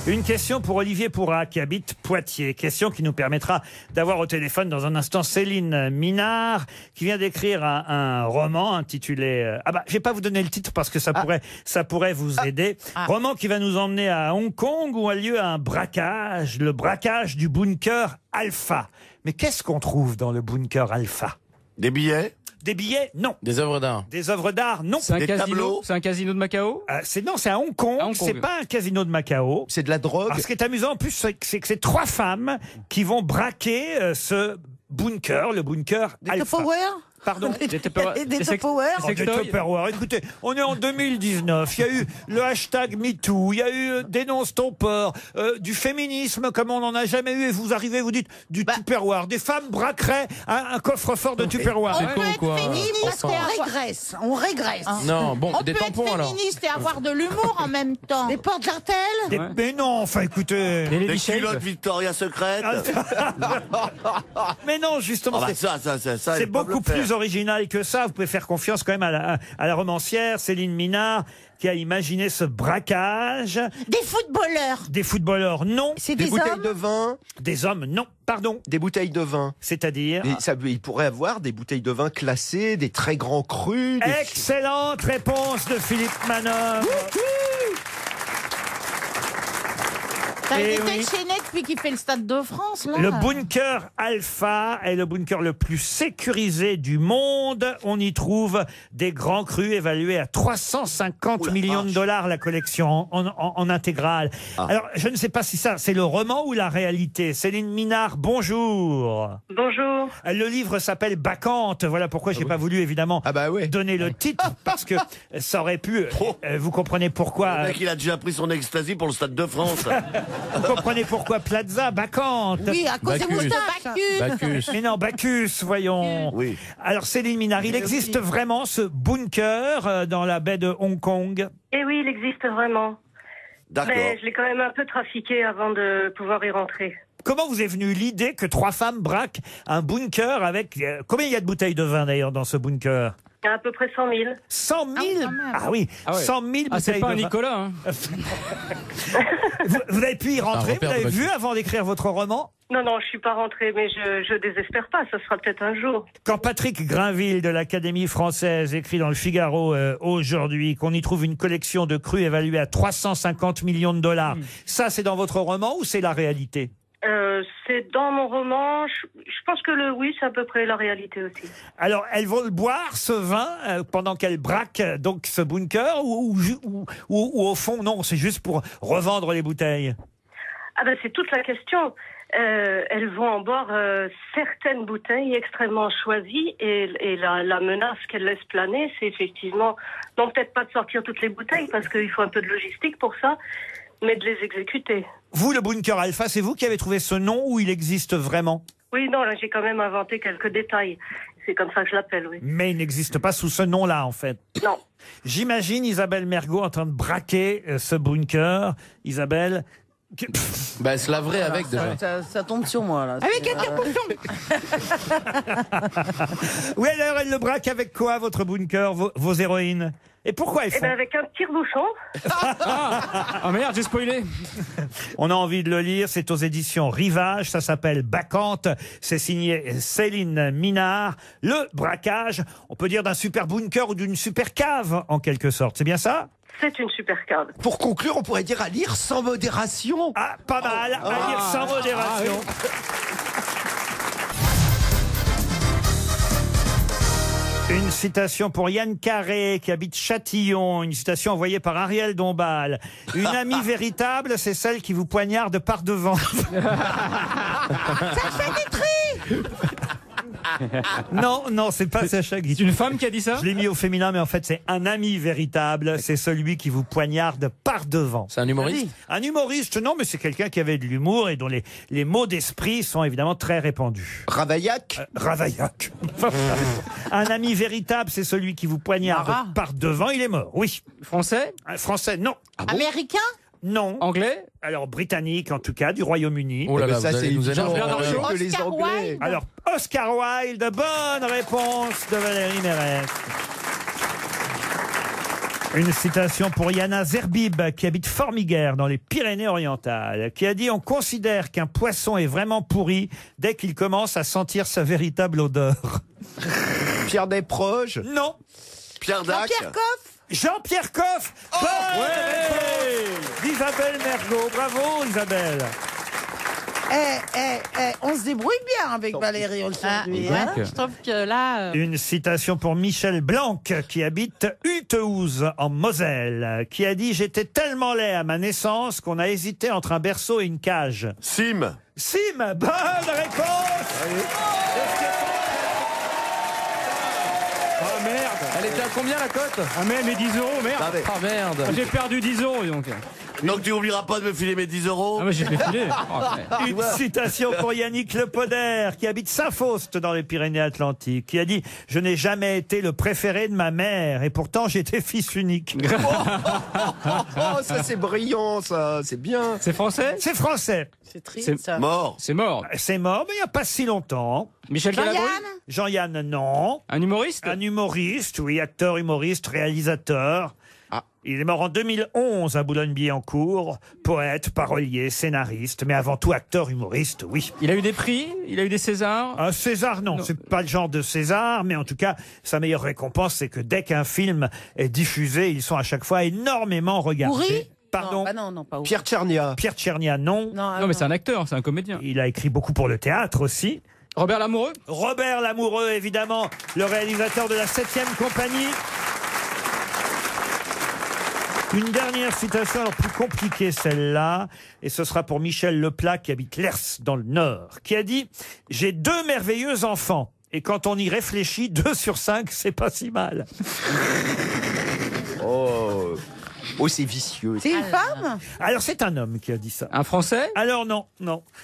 Une question pour Olivier Pourrat qui habite Poitiers. Question qui nous permettra d'avoir au téléphone dans un instant Céline Minard qui vient d'écrire un roman intitulé... Ah bah, je vais pas vous donner le titre parce que ça pourrait vous aider. Roman qui va nous emmener à Hong Kong où a lieu un braquage, le braquage du bunker Alpha. Mais qu'est-ce qu'on trouve dans le bunker Alpha? Des billets? Des billets? Non. Des œuvres d'art? Des œuvres d'art? Non. C'est un Des casino. tableaux. C'est un casino de Macao. C'est à Hong Kong. À Hong Kong. C'est pas un casino de Macao. C'est de la drogue. Alors, ce qui est amusant en plus, c'est que c'est 3 femmes qui vont braquer ce bunker, le bunker Des Alpha. Tupperware. Pardon. Des Tupperware. Oh, des Tupperware. Écoutez, on est en 2019. Il y a eu le hashtag MeToo. Il y a eu dénonce ton port, du féminisme comme on n'en a jamais eu. Et vous arrivez, vous dites du Tupperware. Des femmes braqueraient un coffre-fort de Tupperware. On peut être féministe et avoir... régresse. On régresse. Non, bon, On des peut tampons être alors. féministe et avoir de l'humour en même temps. Des portes jartelles. Mais non, enfin écoutez. Des culottes Victoria Secret? Mais non, justement, Ah bah ça, c'est beaucoup plus original que ça. Vous pouvez faire confiance quand même à la romancière Céline Minard qui a imaginé ce braquage. Des footballeurs. Des footballeurs, non. C'est Des des bouteilles hommes. de vin. Des hommes, non. Pardon. Des bouteilles de vin. C'est-à-dire. Et il pourrait avoir des bouteilles de vin classées, des très grands crus. Des... Excellente réponse de Philippe Manœuvre. T'as Eh été oui. déchaîné depuis qu'il fait le Stade de France, là. Le bunker Alpha est le bunker le plus sécurisé du monde. On y trouve des grands crus évalués à 350 millions de dollars la collection en intégrale. Alors, je ne sais pas si ça, c'est le roman ou la réalité. Céline Minard, bonjour. Bonjour. Le livre s'appelle Bacchante. Voilà pourquoi j'ai pas voulu évidemment donner le titre parce que ça aurait pu. Vous comprenez pourquoi. Le mec, il a déjà pris son ecstasy pour le Stade de France. Vous comprenez pourquoi Plaza Bacchante? Oui, à cause des moustaches. Bacchus. Mais non, Bacchus, voyons. Oui. Alors, Céline Minard, il existe vraiment ce bunker dans la baie de Hong Kong? Eh oui, il existe vraiment. D'accord. Mais je l'ai quand même un peu trafiqué avant de pouvoir y rentrer. Comment vous est venue l'idée que 3 femmes braquent un bunker avec... combien il y a de bouteilles de vin d'ailleurs dans ce bunker? À peu près 100 000. 100 000 Ah oui, 100 000 bouteilles. Ah, c'est pas un de vin. Nicolas. Hein. Vous avez pu y rentrer, vous avez vu avant d'écrire votre roman? Non, je suis pas rentrée, mais je désespère pas, ça sera peut-être un jour. Quand Patrick Grainville de l'Académie française écrit dans le Figaro aujourd'hui qu'on y trouve une collection de crus évaluée à 350 millions de dollars, ça c'est dans votre roman ou c'est la réalité? C'est dans mon roman, je pense que oui, c'est à peu près la réalité aussi. Alors, elles vont le boire, ce vin, pendant qu'elles braquent donc ce bunker, ou au fond, non, c'est juste pour revendre les bouteilles? Ah ben c'est toute la question. Elles vont en boire certaines bouteilles extrêmement choisies et la menace qu'elles laissent planer, c'est effectivement, non peut-être pas de sortir toutes les bouteilles parce qu'il faut un peu de logistique pour ça, mais de les exécuter. Vous, le bunker alpha, c'est vous qui avez trouvé ce nom ou il existe vraiment? Oui, non, là j'ai quand même inventé quelques détails. C'est comme ça que je l'appelle, oui. Mais il n'existe pas sous ce nom-là, en fait. Non. J'imagine Isabelle Mergo en train de braquer ce bunker. Isabelle... Bah, elle se laverait avec déjà. Ça tombe sur moi, là. Avec un tire-bouchon. Oui, alors elle le braque avec quoi, votre bunker, vos héroïnes? Et pourquoi elles font... avec un tire-bouchon. Ah merde, j'ai spoilé. On a envie de le lire, c'est aux éditions Rivage, ça s'appelle Bacchante, c'est signé Céline Minard. Le braquage, on peut dire d'un super bunker ou d'une super cave, en quelque sorte, c'est bien ça? C'est une super cave. Pour conclure, on pourrait dire à lire sans modération. Ah, pas mal, à lire sans modération. Une citation pour Yann Carré, qui habite Châtillon. Une citation envoyée par Ariel Dombal. Une amie véritable, c'est celle qui vous poignarde par devant. Sacha Guitry. Non, c'est pas Sacha Guitry. C'est une femme qui a dit ça? Je l'ai mis au féminin, mais en fait, c'est un ami véritable. C'est celui qui vous poignarde par devant. C'est un humoriste? Un humoriste, non, mais c'est quelqu'un qui avait de l'humour et dont les mots d'esprit sont évidemment très répandus. Ravaillac? Ravaillac. Un ami véritable, c'est celui qui vous poignarde par devant. Il est mort, oui. Français? Français, non. Américain? Non. Anglais? Alors, britannique, en tout cas, du Royaume-Uni. Oh là là, ça, vous allez c'est nous évident. énerver. Que les Oscar Anglais. Wilde. Alors, Oscar Wilde, bonne réponse de Valérie Mérès. Une citation pour Yana Zerbib, qui habite Formiguère, dans les Pyrénées-Orientales, qui a dit « On considère qu'un poisson est vraiment pourri dès qu'il commence à sentir sa véritable odeur. » Pierre Desproges? Non. Pierre Dac. Jean-Pierre Coff. Jean-Pierre Coff. Bonne réponse d'Isabelle Mergo. Bravo, Isabelle. On se débrouille bien avec Valérie aujourd'hui. hein. Je trouve que là... Une citation pour Michel Blanc, qui habite Hultehouze, en Moselle, qui a dit « J'étais tellement laid à ma naissance qu'on a hésité entre un berceau et une cage. » Sim. Sim, bonne réponse. Ah merde. Elle était à combien la cote? Ah mais 10 €, merde. Ah merde. J'ai perdu 10 € donc. Donc tu oublieras pas de me filer mes 10 euros. Ah mais j'ai fait filer. Une citation pour Yannick Le Poder, qui habite Saint-Faust dans les Pyrénées-Atlantiques, qui a dit « Je n'ai jamais été le préféré de ma mère et pourtant j'étais fils unique. » Oh, ça c'est brillant, ça, c'est bien. C'est français? C'est français. C'est triste, ça. Mort. C'est mort. C'est mort, mais il n'y a pas si longtemps. Michel Galabru? Jean-Yann, non. Un humoriste? Un humoriste, oui, acteur, humoriste, réalisateur. Il est mort en 2011 à Boulogne-Billancourt, poète, parolier, scénariste, mais avant tout acteur, humoriste, oui. Il a eu des prix? Il a eu des Césars? Un César, non, c'est pas le genre de César, mais en tout cas, sa meilleure récompense, c'est que dès qu'un film est diffusé, ils sont à chaque fois énormément regardés. Ouri? Pardon? Non, bah non, pas Ouri. Pierre Tchernia? Pierre Tchernia, non. Non mais c'est un acteur, c'est un comédien. Il a écrit beaucoup pour le théâtre aussi. Robert Lamoureux? Robert Lamoureux, évidemment, le réalisateur de la 7e compagnie. Une dernière citation, alors plus compliquée celle-là, et ce sera pour Michel Leplat qui habite Lers dans le Nord, qui a dit « J'ai 2 merveilleux enfants, et quand on y réfléchit, 2 sur 5, c'est pas si mal. » Oh, c'est vicieux. C'est une femme? Alors c'est un homme qui a dit ça. Un Français? Alors non.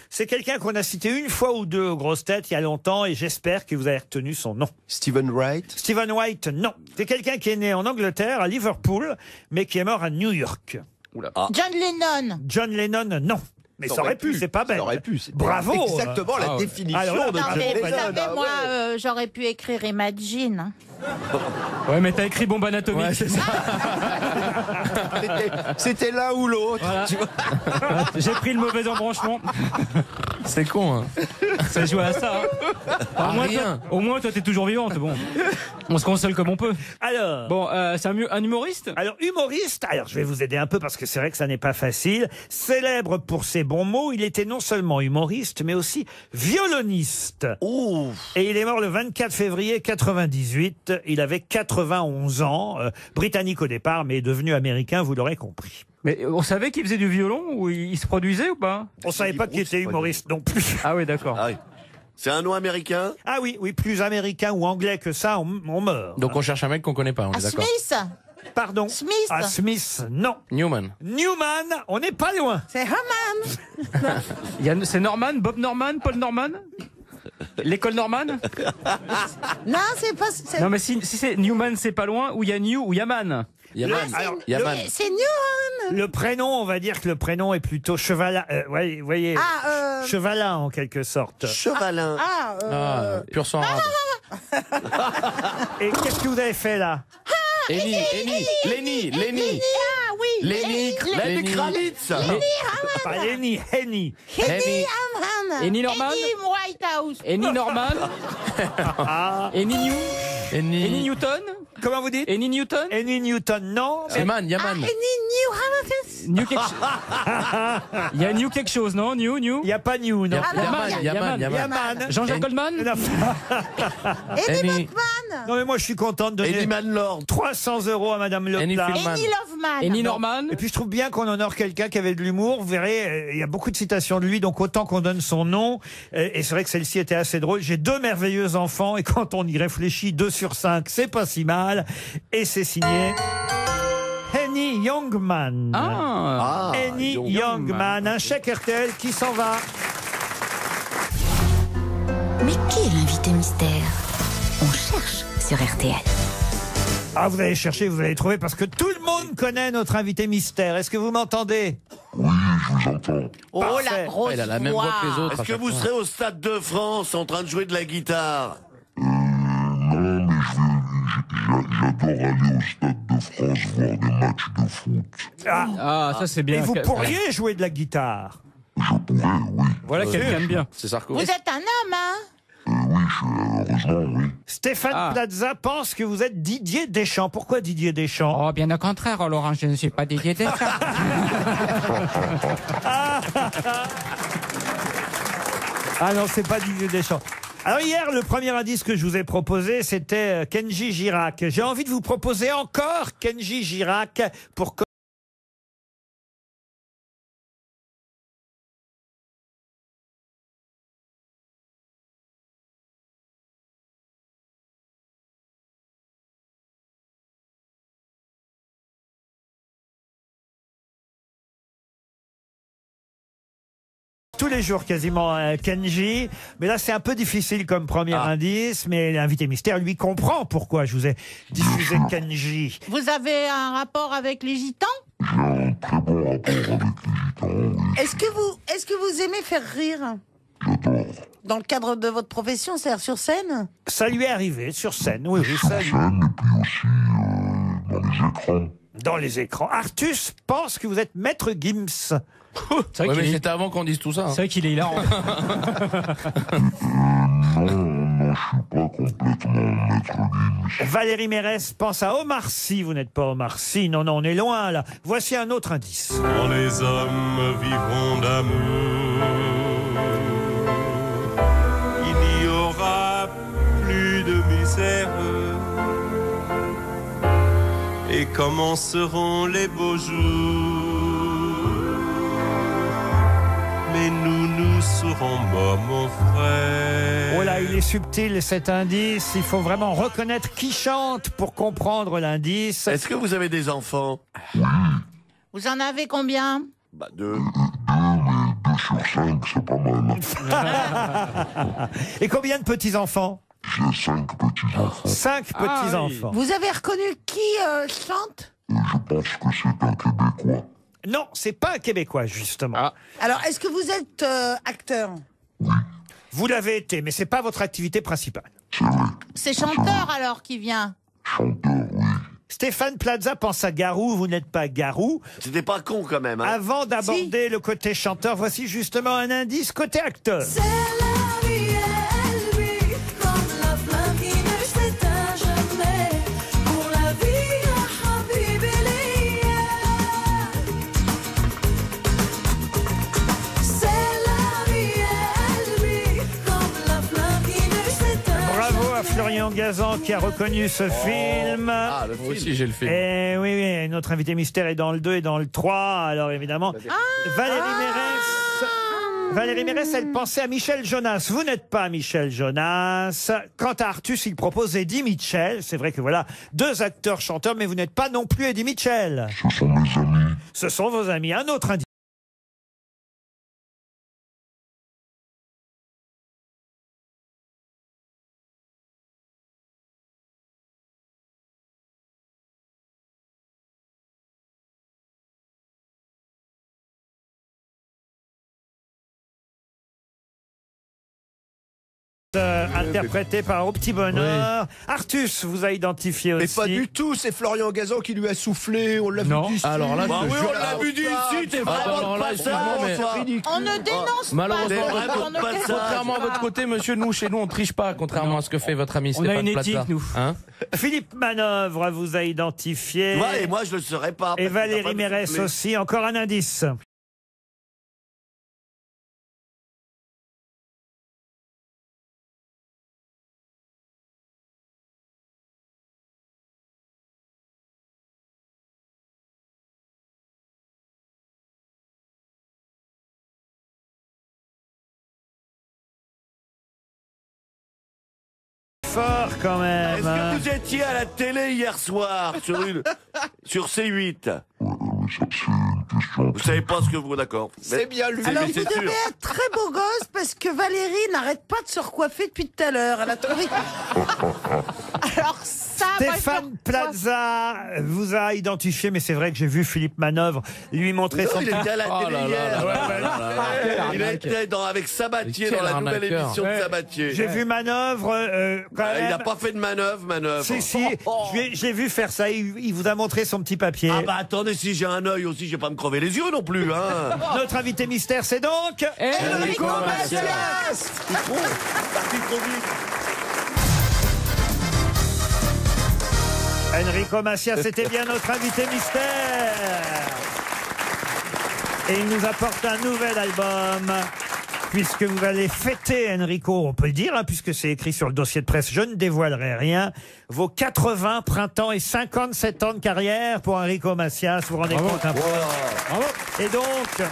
C'est quelqu'un qu'on a cité une fois ou deux aux grosses têtes il y a longtemps, et j'espère que vous avez retenu son nom. Stephen Wright? Stephen Wright, non. C'est quelqu'un qui est né en Angleterre, à Liverpool, mais qui est mort à New York. John Lennon. John Lennon, non. Mais ça aurait pu, c'est pas bête. Ça aurait pu. Bravo. Exactement la définition Alors, de Non, mais vous Jason. savez, moi, j'aurais pu écrire Imagine. Hein. Ouais, mais t'as écrit bombe anatomique. Ouais, c'est ça. C'était l'un ou l'autre. Voilà. tu vois. J'ai pris le mauvais embranchement. C'est con, hein. Ça joue à ça. Hein. Au moins, toi, t'es toujours vivante. Bon, on se console comme on peut. Alors. Bon, c'est un humoriste. Alors, humoriste, alors je vais vous aider un peu parce que c'est vrai que ça n'est pas facile. Célèbre pour ses bons mots, il était non seulement humoriste, mais aussi violoniste. Et il est mort le 24 février 98. Il avait 91 ans, britannique au départ, mais devenu américain, vous l'aurez compris. Mais on savait qu'il faisait du violon ou il se produisait ou pas? On savait pas qu'il était humoriste non plus. Ah oui, d'accord. Ah oui. C'est un nom américain? Ah oui, oui, plus américain ou anglais que ça, on meurt. Donc on cherche un mec qu'on connaît pas, on est d'accord. Smith. Pardon. Smith. Ah, Smith, non. Newman. Newman, on n'est pas loin. C'est Haman. C'est Norman, Bob Norman, Paul Norman. L'école Norman. Non, c'est pas. Non, mais si c'est Newman, c'est pas loin. Ou il y a New, ou Yaman. Yaman. Yaman. C'est Newman. Le prénom, on va dire que le prénom est plutôt chevalin. Vous voyez, chevalin en quelque sorte. Chevalin. Pur sang arabe. Et qu'est-ce que vous avez fait là? Lenny. Ah oui. Lenny Kravitz. Pas Lenny, Henny. Haman. Eni Norman. Eni Whitehouse. Eni Norman. Eni Newton. Comment vous dites? Eni Newton. Eni Newton, non. Yaman. Eni New quelque chose. Il y a New quelque chose, non? New. Il n'y a pas New, non. Yaman. Jean-Jacques Goldman. Eddie Non, mais moi, je suis content de donner Eddie Manlord. 300 € à Madame Le Annie Plat. Fillman. Eni Loveman. Eni Norman. Et puis, je trouve bien qu'on honore quelqu'un qui avait de l'humour. Vous verrez, il y a beaucoup de citations de lui, donc autant qu'on donne son nom. Et c'est vrai que celle-ci était assez drôle. J'ai 2 merveilleux enfants, et quand on y réfléchit, 2 sur 5, c'est pas si mal. Et c'est signé Henny Youngman. Henny Youngman, un chèque RTL qui s'en va. Mais qui est l'invité mystère? On cherche sur RTL. Ah, vous allez chercher, vous allez trouver, parce que tout le monde connaît notre invité mystère. Est-ce que vous m'entendez? Oui, je vous entends. Oh, Parfait. la grosse Elle a la même voix que les autres. Est-ce que vous serez au Stade de France en train de jouer de la guitare? Non, mais j'adore aller au Stade de France voir des matchs de foot. Ah, ça c'est bien. Et vous pourriez jouer de la guitare? Je pourrais, oui. Voilà quelqu'un aime bien. C'est Sarko. Vous êtes un homme, hein? Oui, heureusement, oui. Stéphane Plaza pense que vous êtes Didier Deschamps. Pourquoi Didier Deschamps? Oh, bien au contraire, Laurent, je ne suis pas Didier Deschamps. Ah non, c'est pas Didier Deschamps. Alors hier, le premier indice que je vous ai proposé, c'était Kenji Girac. J'ai envie de vous proposer encore Kenji Girac pour... tous les jours quasiment Kenji, mais là c'est un peu difficile comme premier indice, mais l'invité mystère lui comprend pourquoi je vous ai diffusé Kenji. Vous avez un rapport avec les gitans? J'ai un très bon rapport avec les gitans, oui. Est-ce que vous aimez faire rire? J'adore. Dans le cadre de votre profession, c'est-à-dire sur scène? Ça lui est arrivé sur scène, oui, oui, ça lui... Scène, et puis aussi dans les écrans. Dans les écrans. Artus pense que vous êtes Maître Gims. C'est vrai Ouais, qu'il mais est... c'était avant qu'on dise tout ça. C'est vrai qu'il est hilarant. Non, je suis pas complètement Maître Gims. Valérie Mérès pense à Omar Sy. Vous n'êtes pas Omar Sy. Non, non, on est loin là. Voici un autre indice. Quand les hommes vivront d'amour, il n'y aura plus de misère. Et commenceront les beaux jours. Mais nous serons morts, mon frère. Oh là, il est subtil cet indice. Il faut vraiment reconnaître qui chante pour comprendre l'indice. Est-ce que vous avez des enfants? Vous en avez combien? 2. 2 sur 5, c'est pas mal. Et combien de petits-enfants? J'ai 5 petits-enfants. 5 petits-enfants. Vous avez reconnu qui chante? Je pense que c'est un Québécois. Non, c'est pas un Québécois, justement. Alors, est-ce que vous êtes acteur? Vous l'avez été, mais c'est pas votre activité principale. C'est chanteur alors qui vient. Stéphane Plaza pense à Garou, vous n'êtes pas Garou. C'était pas con quand même. Hein. Avant d'aborder le côté chanteur, voici justement un indice côté acteur. Bravo à Florian Gazan qui a reconnu ce film. Ah, le film. Moi aussi j'ai le film. Et oui, oui, notre invité mystère est dans le 2 et dans le 3. Alors évidemment, Valérie Mérès, elle pensait à Michel Jonas. Vous n'êtes pas Michel Jonas. Quant à Artus, il propose Eddie Mitchell. C'est vrai que voilà, 2 acteurs chanteurs, mais vous n'êtes pas non plus Eddie Mitchell. Ce sont mes amis. Ce sont vos amis. Un autre indice. Interprété par Au Petit Bonheur. Oui. Artus vous a identifié aussi. Mais pas du tout, c'est Florian Gazan qui lui a soufflé, on l'a vu d'ici. Alors là, oui, on l'a vu d'ici, t'es vraiment pas ça. On ne dénonce malheureusement, pas. contrairement à votre côté, monsieur, nous, chez nous, on triche pas, contrairement à ce que fait votre ami Stéphane On a une éthique, Plaza. nous. Hein Philippe Manœuvre vous a identifié. Ouais, et moi je le saurais pas. Et Valérie Mérès aussi. Encore un indice. Fort quand même. Est-ce que vous étiez à la télé hier soir sur C8? Vous savez pas ce que vous... D'accord. C'est bien lui. Alors, vous devez être très beau gosse parce que Valérie n'arrête pas de se recoiffer depuis tout à l'heure. Elle a trouvé... Alors ça, Stéphane Plaza vous a identifié, mais c'est vrai que j'ai vu Philippe Manœuvre lui montrer son... Il était à la télé hier. Il était avec Sabatier dans la nouvelle émission de Sabatier. J'ai vu Manœuvre quand même. Il n'a pas fait de manœuvre. Si, si, j'ai vu faire ça. Il vous a montré son petit papier. Ah bah attendez, si j'ai un œil aussi, je vais pas me crever les yeux non plus. Hein. Notre invité mystère, c'est donc... Enrico Macias. C'est trop, parti trop vite. Enrico Macias, c'était bien notre invité mystère. Et il nous apporte un nouvel album. Puisque vous allez fêter, Enrico, on peut le dire, hein, puisque c'est écrit sur le dossier de presse, je ne dévoilerai rien, vos 80 printemps et 57 ans de carrière pour Enrico Macias. Vous vous rendez compte un peu. Bravo. Et donc...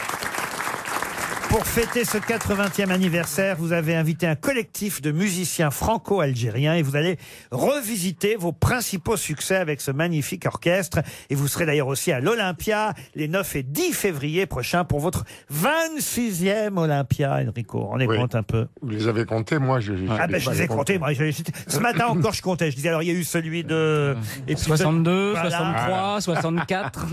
Pour fêter ce 80e anniversaire, vous avez invité un collectif de musiciens franco-algériens et vous allez revisiter vos principaux succès avec ce magnifique orchestre. Et vous serez d'ailleurs aussi à l'Olympia les 9 et 10 février prochains pour votre 26e Olympia, Enrico. On est compte un peu. Vous les avez comptés, moi je les ai comptés. Moi, ce matin encore, je comptais. Je disais, alors il y a eu celui de... Et 62, voilà. 63, 64.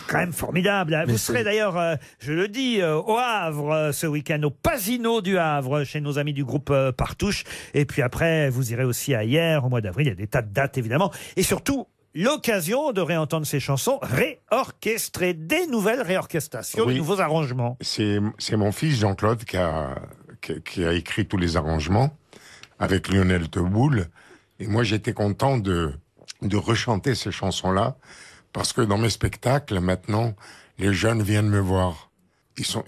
Quand même formidable. Hein. Vous serez d'ailleurs, je le dis, au Havre ce week-end au Pasino du Havre chez nos amis du groupe Partouche. Et puis après, vous irez aussi à Hier au mois d'avril. Il y a des tas de dates évidemment. Et surtout, l'occasion de réentendre ces chansons réorchestrées, des nouvelles réorchestrations, des nouveaux arrangements. C'est mon fils Jean-Claude qui a écrit tous les arrangements avec Lionel Teboul. Et moi, j'étais content de rechanter ces chansons-là parce que dans mes spectacles, maintenant, les jeunes viennent me voir.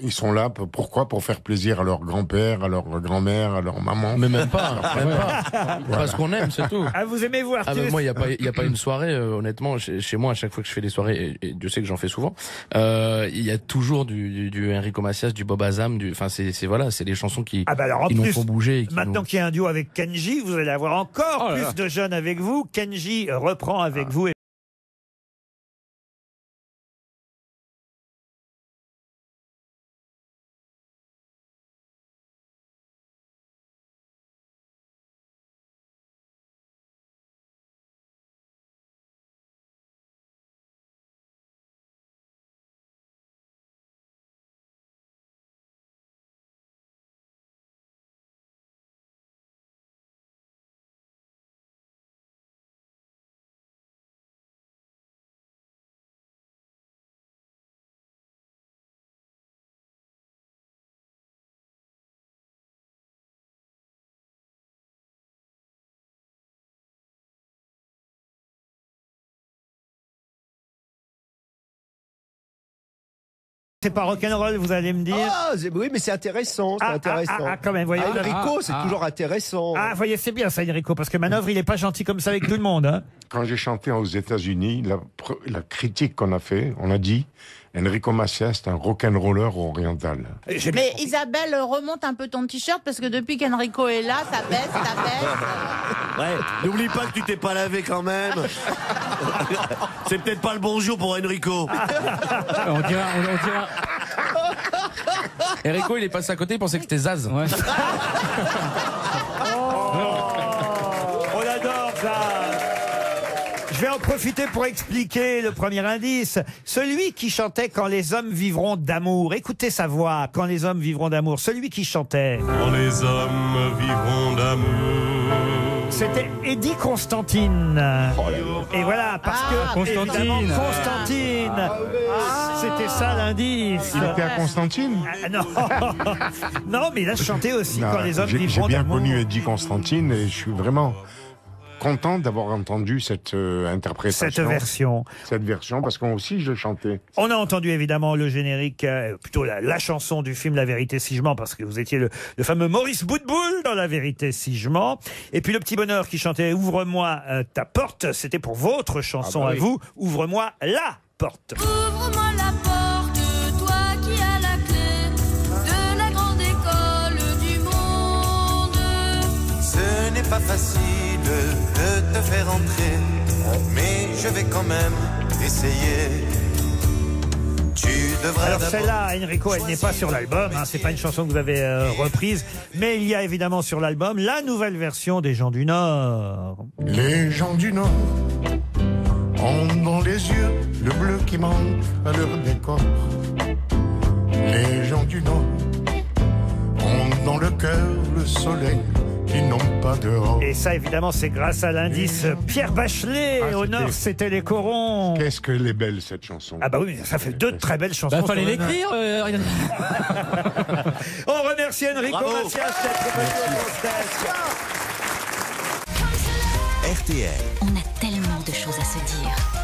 Ils sont là, pourquoi? Pour faire plaisir à leur grand-père, à leur grand-mère, à leur maman. Mais même pas, même pas. Parce qu'on aime, c'est tout. Ah, vous aimez voir moi, il y a pas une soirée, honnêtement, chez moi, à chaque fois que je fais des soirées, et Dieu sait que j'en fais souvent, il y a toujours du Enrico Macias, du Bob Azam, enfin, c'est les chansons qui nous font bouger. Maintenant qu'il y a un duo avec Kenji, vous allez avoir encore plus de jeunes avec vous. Kenji reprend avec vous. C'est pas rock'n'roll, vous allez me dire. Ah, oui, mais c'est intéressant, c'est intéressant. Quand même, voyez. Enrico, c'est toujours intéressant. Ah, voyez, c'est bien ça, Enrico, parce que Manœuvre, il est pas gentil comme ça avec tout le monde. Hein. Quand j'ai chanté aux États-Unis, la critique qu'on a fait, on a dit Enrico Macias, c'est un rock'n'roller oriental. Mais Isabelle, remonte un peu ton t-shirt parce que depuis qu'Enrico est là, ça baisse, ça baisse. Ouais, n'oublie pas que tu t'es pas lavé quand même. C'est peut-être pas le bonjour pour Enrico. On dira. Enrico, il est passé à côté, il pensait que c'était Zaz. Ouais. On adore ça. Je vais en profiter pour expliquer le premier indice. Celui qui chantait « Quand les hommes vivront d'amour ». Écoutez sa voix, « Quand les hommes vivront d'amour ». Celui qui chantait. Quand les hommes vivront d'amour. C'était Eddie Constantine. Et voilà, parce que Constantine. Constantine. C'était ça l'indice. Il était à Constantine? Non. Non, mais il a chanté aussi « Quand les hommes vivront J'ai bien d'amour ». connu Eddie Constantine et je suis vraiment content d'avoir entendu cette interprétation. Cette version, parce qu'on aussi je chantais. On a entendu évidemment le générique, plutôt la chanson du film La Vérité si je mens, parce que vous étiez le fameux Maurice Boutboul dans La Vérité si je mens. Et puis le petit bonheur qui chantait Ouvre-moi ta porte, c'était pour votre chanson à vous, Ouvre-moi la porte. Ouvre-moi la porte, toi qui as la clé de la grande école du monde. Ce n'est pas facile de te faire entrer, mais je vais quand même essayer. Tu devrais. Alors celle-là, Enrico, elle n'est pas sur l'album, hein, c'est pas une chanson que vous avez reprise, mais il y a évidemment sur l'album la nouvelle version des gens du Nord. Les gens du Nord ont dans les yeux le bleu qui manque à leur décor. Les gens du Nord ont dans le cœur le soleil qui n'ont pas dehors. Et ça, évidemment, c'est grâce à l'indice Pierre Bachelet. Au Nord, c'était les corons. Qu'est-ce qu'elle est belle, cette chanson. Ah bah oui, ça fait deux très belles chansons. Fallait l'écrire, Ariane. On remercie Enrico Macias d'être venu au Grosses Têtes. RTL. On a tellement de choses à se dire.